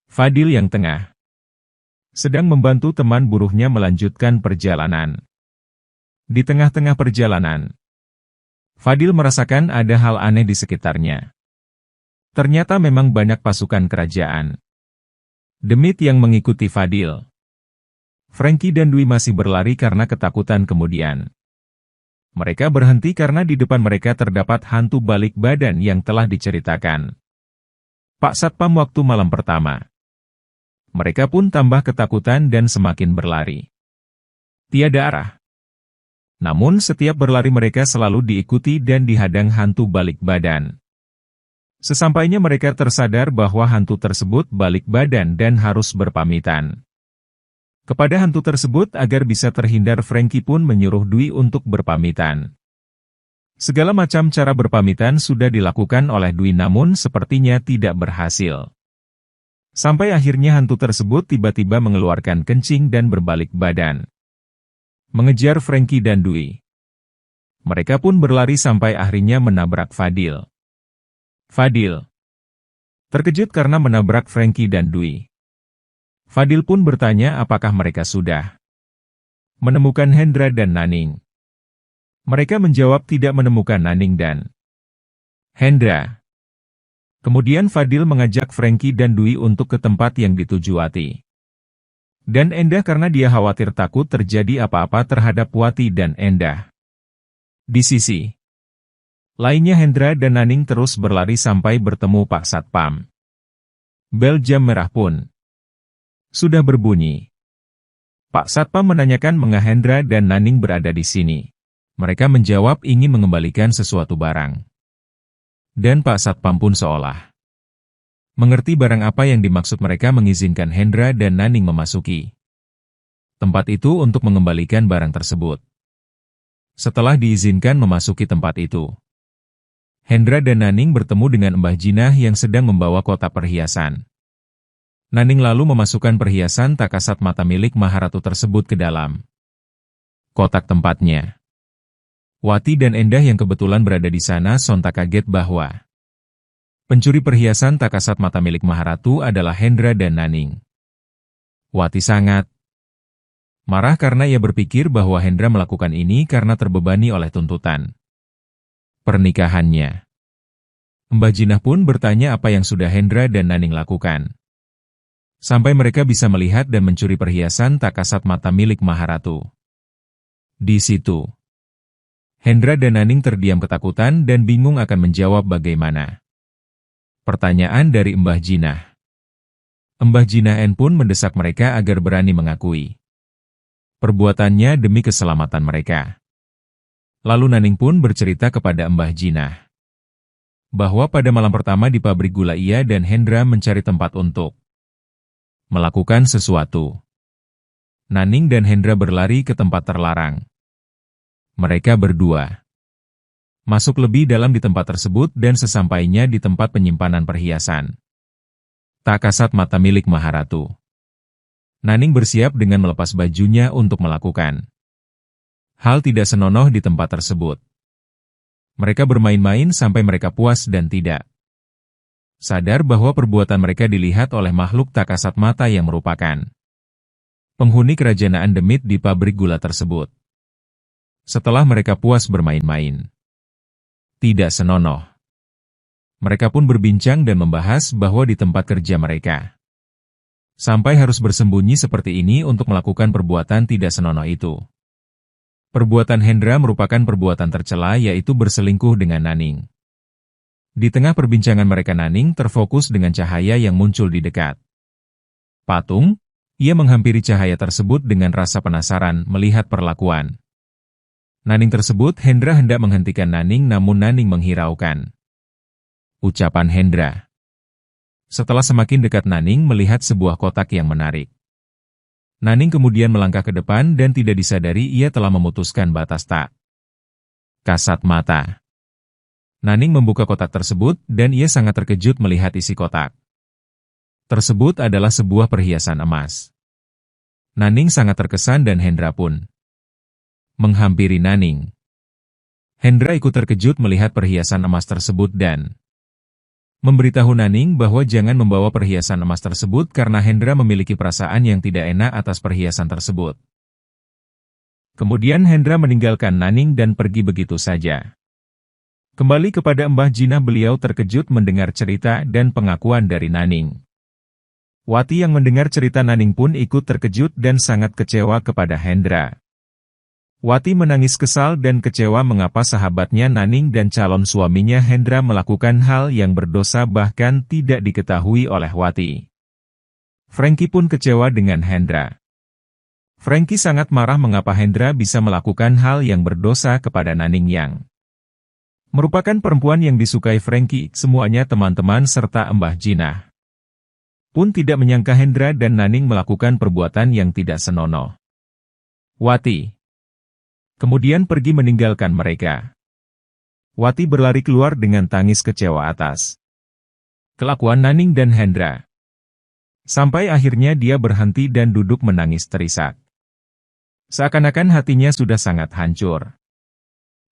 Fadil yang tengah sedang membantu teman buruhnya melanjutkan perjalanan. Di tengah-tengah perjalanan, Fadil merasakan ada hal aneh di sekitarnya. Ternyata memang banyak pasukan kerajaan demit yang mengikuti Fadil. Frankie dan Dwi masih berlari karena ketakutan kemudian. Mereka berhenti karena di depan mereka terdapat hantu balik badan yang telah diceritakan Pak Satpam waktu malam pertama. Mereka pun tambah ketakutan dan semakin berlari. Tiada arah. Namun setiap berlari mereka selalu diikuti dan dihadang hantu balik badan. Sesampainya mereka tersadar bahwa hantu tersebut balik badan dan harus berpamitan kepada hantu tersebut agar bisa terhindar. Frankie pun menyuruh Dwi untuk berpamitan. Segala macam cara berpamitan sudah dilakukan oleh Dwi namun sepertinya tidak berhasil. Sampai akhirnya hantu tersebut tiba-tiba mengeluarkan kencing dan berbalik badan mengejar Frankie dan Dwi. Mereka pun berlari sampai akhirnya menabrak Fadil. Fadil terkejut karena menabrak Frankie dan Dwi. Fadil pun bertanya apakah mereka sudah menemukan Hendra dan Naning. Mereka menjawab tidak menemukan Naning dan Hendra. Kemudian Fadil mengajak Frankie dan Dwi untuk ke tempat yang dituju Wati dan Endah karena dia khawatir takut terjadi apa-apa terhadap Wati dan Endah. Di sisi lainnya Hendra dan Naning terus berlari sampai bertemu Pak Satpam. Bel jam merah pun sudah berbunyi. Pak Satpam menanyakan mengapa Hendra dan Naning berada di sini. Mereka menjawab ingin mengembalikan sesuatu barang. Dan Pak Satpam pun seolah mengerti barang apa yang dimaksud mereka mengizinkan Hendra dan Naning memasuki tempat itu untuk mengembalikan barang tersebut. Setelah diizinkan memasuki tempat itu, Hendra dan Naning bertemu dengan Mbah Jinah yang sedang membawa kotak perhiasan. Naning lalu memasukkan perhiasan tak kasat mata milik Maharatu tersebut ke dalam kotak tempatnya. Wati dan Endah yang kebetulan berada di sana sontak kaget bahwa pencuri perhiasan tak kasat mata milik Maharatu adalah Hendra dan Naning. Wati sangat marah karena ia berpikir bahwa Hendra melakukan ini karena terbebani oleh tuntutan pernikahannya. Mbah Jinah pun bertanya apa yang sudah Hendra dan Naning lakukan sampai mereka bisa melihat dan mencuri perhiasan tak kasat mata milik Maharatu. Di situ, Hendra dan Naning terdiam ketakutan dan bingung akan menjawab bagaimana pertanyaan dari Mbah Jinah. Mbah Jinah N pun mendesak mereka agar berani mengakui perbuatannya demi keselamatan mereka. Lalu Naning pun bercerita kepada Mbah Jinah bahwa pada malam pertama di pabrik gula ia dan Hendra mencari tempat untuk melakukan sesuatu. Naning dan Hendra berlari ke tempat terlarang. Mereka berdua masuk lebih dalam di tempat tersebut dan sesampainya di tempat penyimpanan perhiasan tak kasat mata milik Maharatu, Naning bersiap dengan melepas bajunya untuk melakukan hal tidak senonoh di tempat tersebut. Mereka bermain-main sampai mereka puas dan tidak sadar bahwa perbuatan mereka dilihat oleh makhluk tak kasat mata yang merupakan penghuni kerajaan Demit di pabrik gula tersebut. Setelah mereka puas bermain-main tidak senonoh, mereka pun berbincang dan membahas bahwa di tempat kerja mereka sampai harus bersembunyi seperti ini untuk melakukan perbuatan tidak senonoh itu. Perbuatan Hendra merupakan perbuatan tercela yaitu berselingkuh dengan Naning. Di tengah perbincangan mereka Naning terfokus dengan cahaya yang muncul di dekat patung. Ia menghampiri cahaya tersebut dengan rasa penasaran melihat perlakuan Naning tersebut. Hendra hendak menghentikan Naning namun Naning menghiraukan ucapan Hendra. Setelah semakin dekat Naning melihat sebuah kotak yang menarik. Naning kemudian melangkah ke depan dan tidak disadari ia telah memutuskan batas tak kasat mata. Naning membuka kotak tersebut dan ia sangat terkejut melihat isi kotak tersebut adalah sebuah perhiasan emas. Naning sangat terkesan dan Hendra pun menghampiri Naning. Hendra ikut terkejut melihat perhiasan emas tersebut dan memberitahu Naning bahwa jangan membawa perhiasan emas tersebut karena Hendra memiliki perasaan yang tidak enak atas perhiasan tersebut. Kemudian Hendra meninggalkan Naning dan pergi begitu saja. Kembali kepada Mbah Jinah, beliau terkejut mendengar cerita dan pengakuan dari Naning. Wati yang mendengar cerita Naning pun ikut terkejut dan sangat kecewa kepada Hendra. Wati menangis kesal dan kecewa mengapa sahabatnya Naning dan calon suaminya Hendra melakukan hal yang berdosa bahkan tidak diketahui oleh Wati. Frankie pun kecewa dengan Hendra. Frankie sangat marah mengapa Hendra bisa melakukan hal yang berdosa kepada Naning yang merupakan perempuan yang disukai Frankie. Semuanya teman-teman serta Mbah Jinah pun tidak menyangka Hendra dan Naning melakukan perbuatan yang tidak senonoh. Wati kemudian pergi meninggalkan mereka. Wati berlari keluar dengan tangis kecewa atas kelakuan Naning dan Hendra. Sampai akhirnya dia berhenti dan duduk menangis terisak. Seakan-akan hatinya sudah sangat hancur.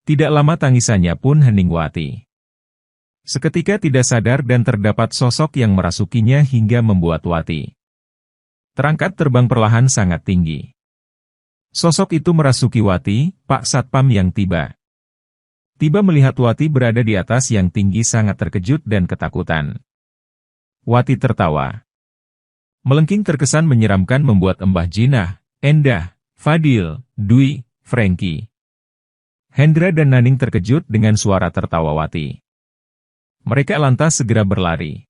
Tidak lama tangisannya pun hening Wati. Seketika tidak sadar dan terdapat sosok yang merasukinya hingga membuat Wati terangkat terbang perlahan sangat tinggi. Sosok itu merasuki Wati, Pak Satpam yang tiba melihat Wati berada di atas yang tinggi sangat terkejut dan ketakutan. Wati tertawa. Melengking terkesan menyeramkan membuat Mbah Jinah, Endah, Fadil, Dwi, Franky, Hendra dan Naning terkejut dengan suara tertawa Wati. Mereka lantas segera berlari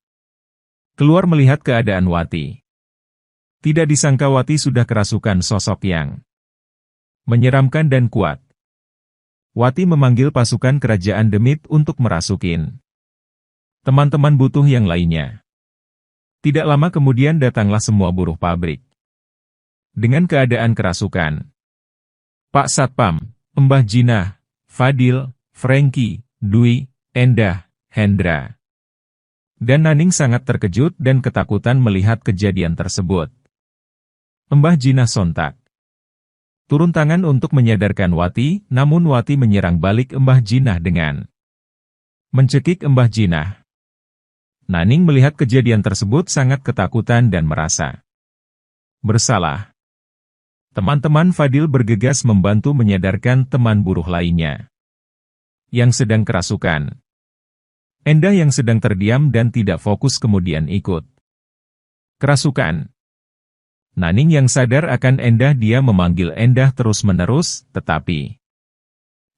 keluar melihat keadaan Wati. Tidak disangka Wati sudah kerasukan sosok yang menyeramkan dan kuat. Wati memanggil pasukan kerajaan Demit untuk merasukin teman-teman butuh yang lainnya. Tidak lama kemudian datanglah semua buruh pabrik dengan keadaan kerasukan. Pak Satpam, Mbah Jinah, Fadil, Franky, Dwi, Endah, Hendra, dan Naning sangat terkejut dan ketakutan melihat kejadian tersebut. Mbah Jinah sontak turun tangan untuk menyadarkan Wati, namun Wati menyerang balik Mbah Jinah dengan mencekik Mbah Jinah. Naning melihat kejadian tersebut sangat ketakutan dan merasa bersalah. Teman-teman Fadil bergegas membantu menyadarkan teman buruh lainnya yang sedang kerasukan. Endah yang sedang terdiam dan tidak fokus kemudian ikut kerasukan. Naning yang sadar akan Endah dia memanggil Endah terus-menerus, tetapi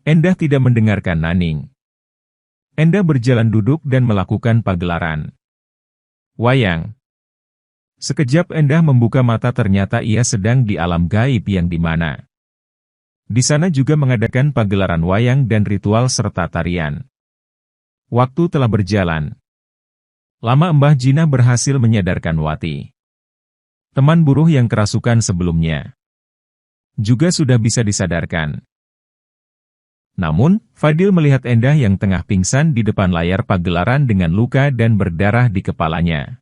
Endah tidak mendengarkan Naning. Endah berjalan duduk dan melakukan pagelaran wayang. Sekejap Endah membuka mata ternyata ia sedang di alam gaib yang di mana di sana juga mengadakan pagelaran wayang dan ritual serta tarian. Waktu telah berjalan lama Mbah Jinah berhasil menyadarkan Wati. Teman buruh yang kerasukan sebelumnya juga sudah bisa disadarkan. Namun, Fadil melihat Endah yang tengah pingsan di depan layar pagelaran dengan luka dan berdarah di kepalanya.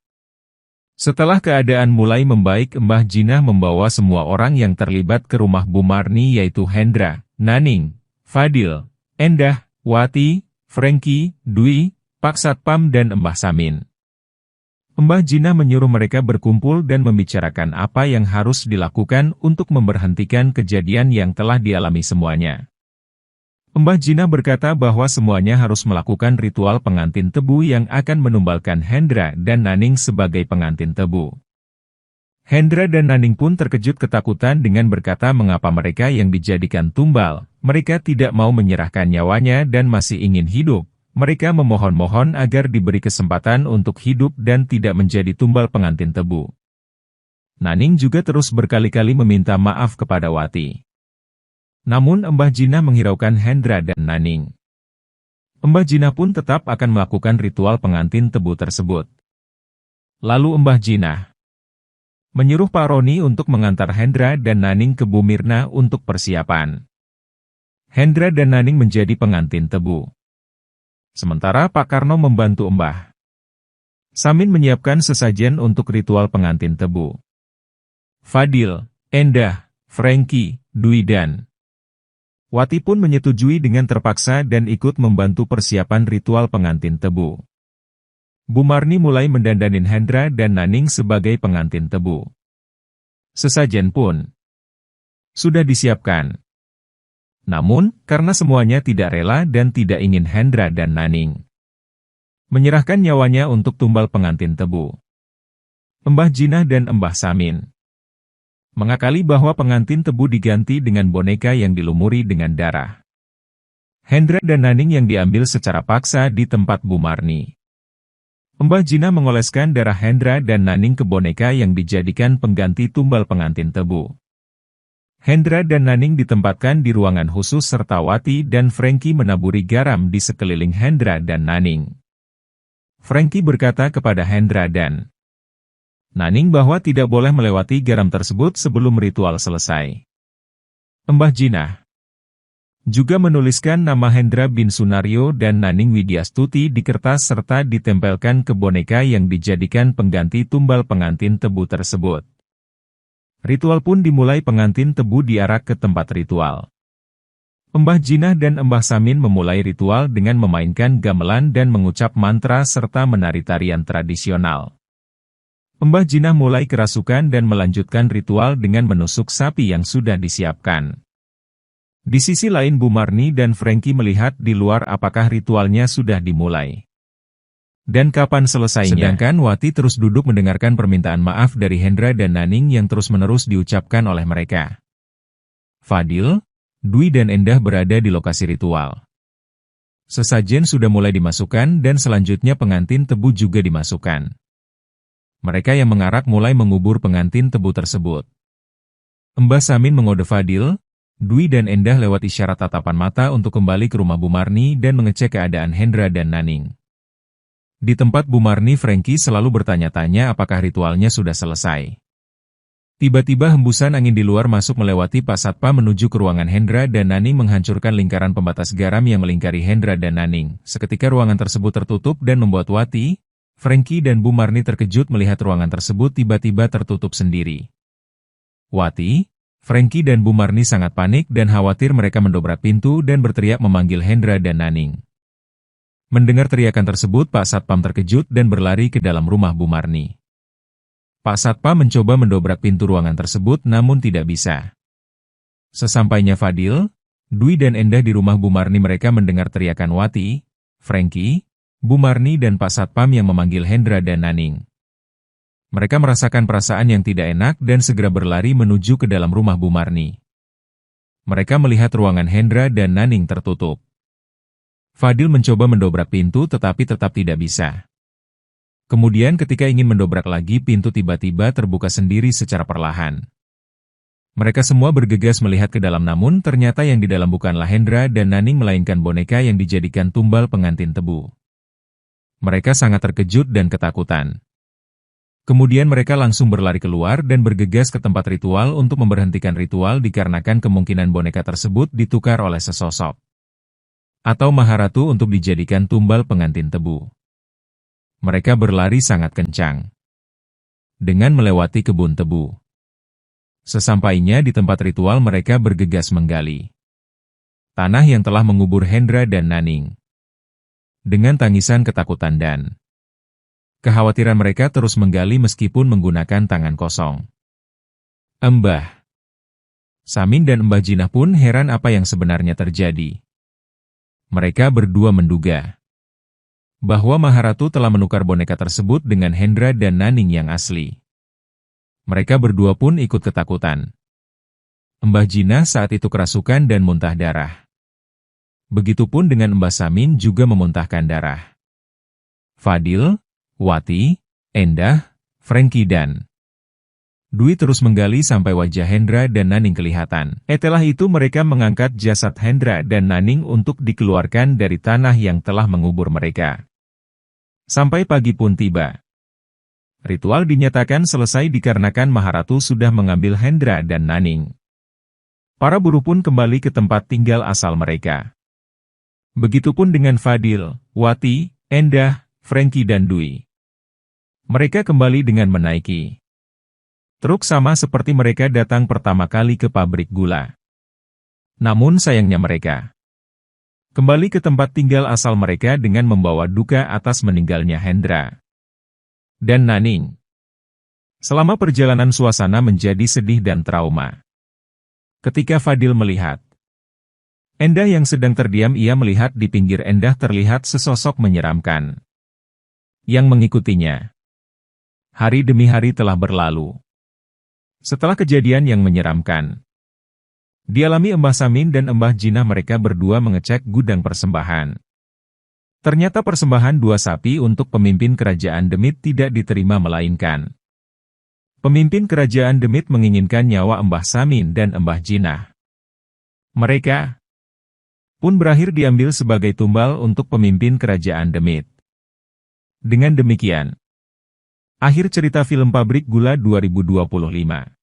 Setelah keadaan mulai membaik, Mbah Jinah membawa semua orang yang terlibat ke rumah Bu Marni yaitu Hendra, Naning, Fadil, Endah, Wati, Franky, Dwi, Pak Satpam dan Mbah Samin. Mbah Jinah menyuruh mereka berkumpul dan membicarakan apa yang harus dilakukan untuk memberhentikan kejadian yang telah dialami semuanya. Mbah Jinah berkata bahwa semuanya harus melakukan ritual pengantin tebu yang akan menumbalkan Hendra dan Naning sebagai pengantin tebu. Hendra dan Naning pun terkejut ketakutan dengan berkata mengapa mereka yang dijadikan tumbal, mereka tidak mau menyerahkan nyawanya dan masih ingin hidup. Mereka memohon-mohon agar diberi kesempatan untuk hidup dan tidak menjadi tumbal pengantin tebu. Naning juga terus berkali-kali meminta maaf kepada Wati. Namun Mbah Jinah menghiraukan Hendra dan Naning. Mbah Jinah pun tetap akan melakukan ritual pengantin tebu tersebut. Lalu Mbah Jinah menyuruh Pak Roni untuk mengantar Hendra dan Naning ke Bu Mirna untuk persiapan. Hendra dan Naning menjadi pengantin tebu. Sementara Pak Karno membantu Mbah Samin menyiapkan sesajen untuk ritual pengantin tebu. Fadil, Endah, Franky, Dwi dan Wati pun menyetujui dengan terpaksa dan ikut membantu persiapan ritual pengantin tebu. Bu Marni mulai mendandanin Hendra dan Naning sebagai pengantin tebu. Sesajen pun sudah disiapkan. Namun, karena semuanya tidak rela dan tidak ingin Hendra dan Naning menyerahkan nyawanya untuk tumbal pengantin tebu, Mbah Jinah dan Mbah Samin mengakali bahwa pengantin tebu diganti dengan boneka yang dilumuri dengan darah. Hendra dan Naning yang diambil secara paksa di tempat Bu Marni. Mbah Jinah mengoleskan darah Hendra dan Naning ke boneka yang dijadikan pengganti tumbal pengantin tebu. Hendra dan Naning ditempatkan di ruangan khusus serta Wati dan Franky menaburi garam di sekeliling Hendra dan Naning. Franky berkata kepada Hendra dan Naning bahwa tidak boleh melewati garam tersebut sebelum ritual selesai. Mbah Jinah juga menuliskan nama Hendra bin Sunario dan Naning Widyastuti di kertas serta ditempelkan ke boneka yang dijadikan pengganti tumbal pengantin tebu tersebut. Ritual pun dimulai, pengantin tebu diarak ke tempat ritual. Mbah Jinah dan Mbah Samin memulai ritual dengan memainkan gamelan dan mengucap mantra serta menari tarian tradisional. Mbah Jinah mulai kerasukan dan melanjutkan ritual dengan menusuk sapi yang sudah disiapkan. Di sisi lain Bu Marni dan Franky melihat di luar apakah ritualnya sudah dimulai. Dan kapan selesainya. Sedangkan Wati terus duduk mendengarkan permintaan maaf dari Hendra dan Naning yang terus-menerus diucapkan oleh mereka. Fadil, Dwi dan Endah berada di lokasi ritual. Sesajen sudah mulai dimasukkan dan selanjutnya pengantin tebu juga dimasukkan. Mereka yang mengarak mulai mengubur pengantin tebu tersebut. Mbah Samin mengode Fadil, Dwi dan Endah lewat isyarat tatapan mata untuk kembali ke rumah Bu Marni dan mengecek keadaan Hendra dan Naning. Di tempat Bu Marni, Franky selalu bertanya-tanya apakah ritualnya sudah selesai. Tiba-tiba hembusan angin di luar masuk melewati Pak Satpam menuju ke ruangan Hendra dan Naning menghancurkan lingkaran pembatas garam yang melingkari Hendra dan Naning. Seketika ruangan tersebut tertutup dan membuat Wati, Franky dan Bu Marni terkejut melihat ruangan tersebut tiba-tiba tertutup sendiri. Wati, Franky dan Bu Marni sangat panik dan khawatir. Mereka mendobrak pintu dan berteriak memanggil Hendra dan Naning. Mendengar teriakan tersebut, Pak Satpam terkejut dan berlari ke dalam rumah Bu Marni. Pak Satpam mencoba mendobrak pintu ruangan tersebut namun tidak bisa. Sesampainya Fadil, Dwi dan Endah di rumah Bu Marni, mereka mendengar teriakan Wati, Franky, Bu Marni dan Pak Satpam yang memanggil Hendra dan Naning. Mereka merasakan perasaan yang tidak enak dan segera berlari menuju ke dalam rumah Bu Marni. Mereka melihat ruangan Hendra dan Naning tertutup. Fadil mencoba mendobrak pintu tetapi tetap tidak bisa. Kemudian ketika ingin mendobrak lagi, pintu tiba-tiba terbuka sendiri secara perlahan. Mereka semua bergegas melihat ke dalam, namun ternyata yang di dalam bukanlah Hendra dan Naning melainkan boneka yang dijadikan tumbal pengantin tebu. Mereka sangat terkejut dan ketakutan. Kemudian mereka langsung berlari keluar dan bergegas ke tempat ritual untuk memberhentikan ritual dikarenakan kemungkinan boneka tersebut ditukar oleh sesosok atau Maharatu untuk dijadikan tumbal pengantin tebu. Mereka berlari sangat kencang dengan melewati kebun tebu. Sesampainya di tempat ritual, mereka bergegas menggali tanah yang telah mengubur Hendra dan Naning. Dengan tangisan ketakutan dan kekhawatiran, mereka terus menggali meskipun menggunakan tangan kosong. Mbah Samin dan Mbah Jinah pun heran apa yang sebenarnya terjadi. Mereka berdua menduga bahwa Maharatu telah menukar boneka tersebut dengan Hendra dan Naning yang asli. Mereka berdua pun ikut ketakutan. Mbah Jinah saat itu kerasukan dan muntah darah. Begitupun dengan Mbah Samin juga memuntahkan darah. Fadil, Wati, Endah, Franky dan Dwi terus menggali sampai wajah Hendra dan Naning kelihatan. Setelah itu mereka mengangkat jasad Hendra dan Naning untuk dikeluarkan dari tanah yang telah mengubur mereka. Sampai pagi pun tiba. Ritual dinyatakan selesai dikarenakan Maharatu sudah mengambil Hendra dan Naning. Para buruh pun kembali ke tempat tinggal asal mereka. Begitupun dengan Fadil, Wati, Endah, Franky dan Dwi. Mereka kembali dengan menaiki truk sama seperti mereka datang pertama kali ke pabrik gula. Namun sayangnya mereka kembali ke tempat tinggal asal mereka dengan membawa duka atas meninggalnya Hendra dan Naning. Selama perjalanan suasana menjadi sedih dan trauma. Ketika Fadil melihat Endah yang sedang terdiam, ia melihat di pinggir Endah terlihat sesosok menyeramkan yang mengikutinya. Hari demi hari telah berlalu. Setelah kejadian yang menyeramkan dialami Mbah Samin dan Mbah Jinah, mereka berdua mengecek gudang persembahan. Ternyata persembahan 2 sapi untuk pemimpin kerajaan Demit tidak diterima, melainkan pemimpin kerajaan Demit menginginkan nyawa Mbah Samin dan Mbah Jinah. Mereka pun berakhir diambil sebagai tumbal untuk pemimpin kerajaan Demit. Dengan demikian, akhir cerita film Pabrik Gula 2025.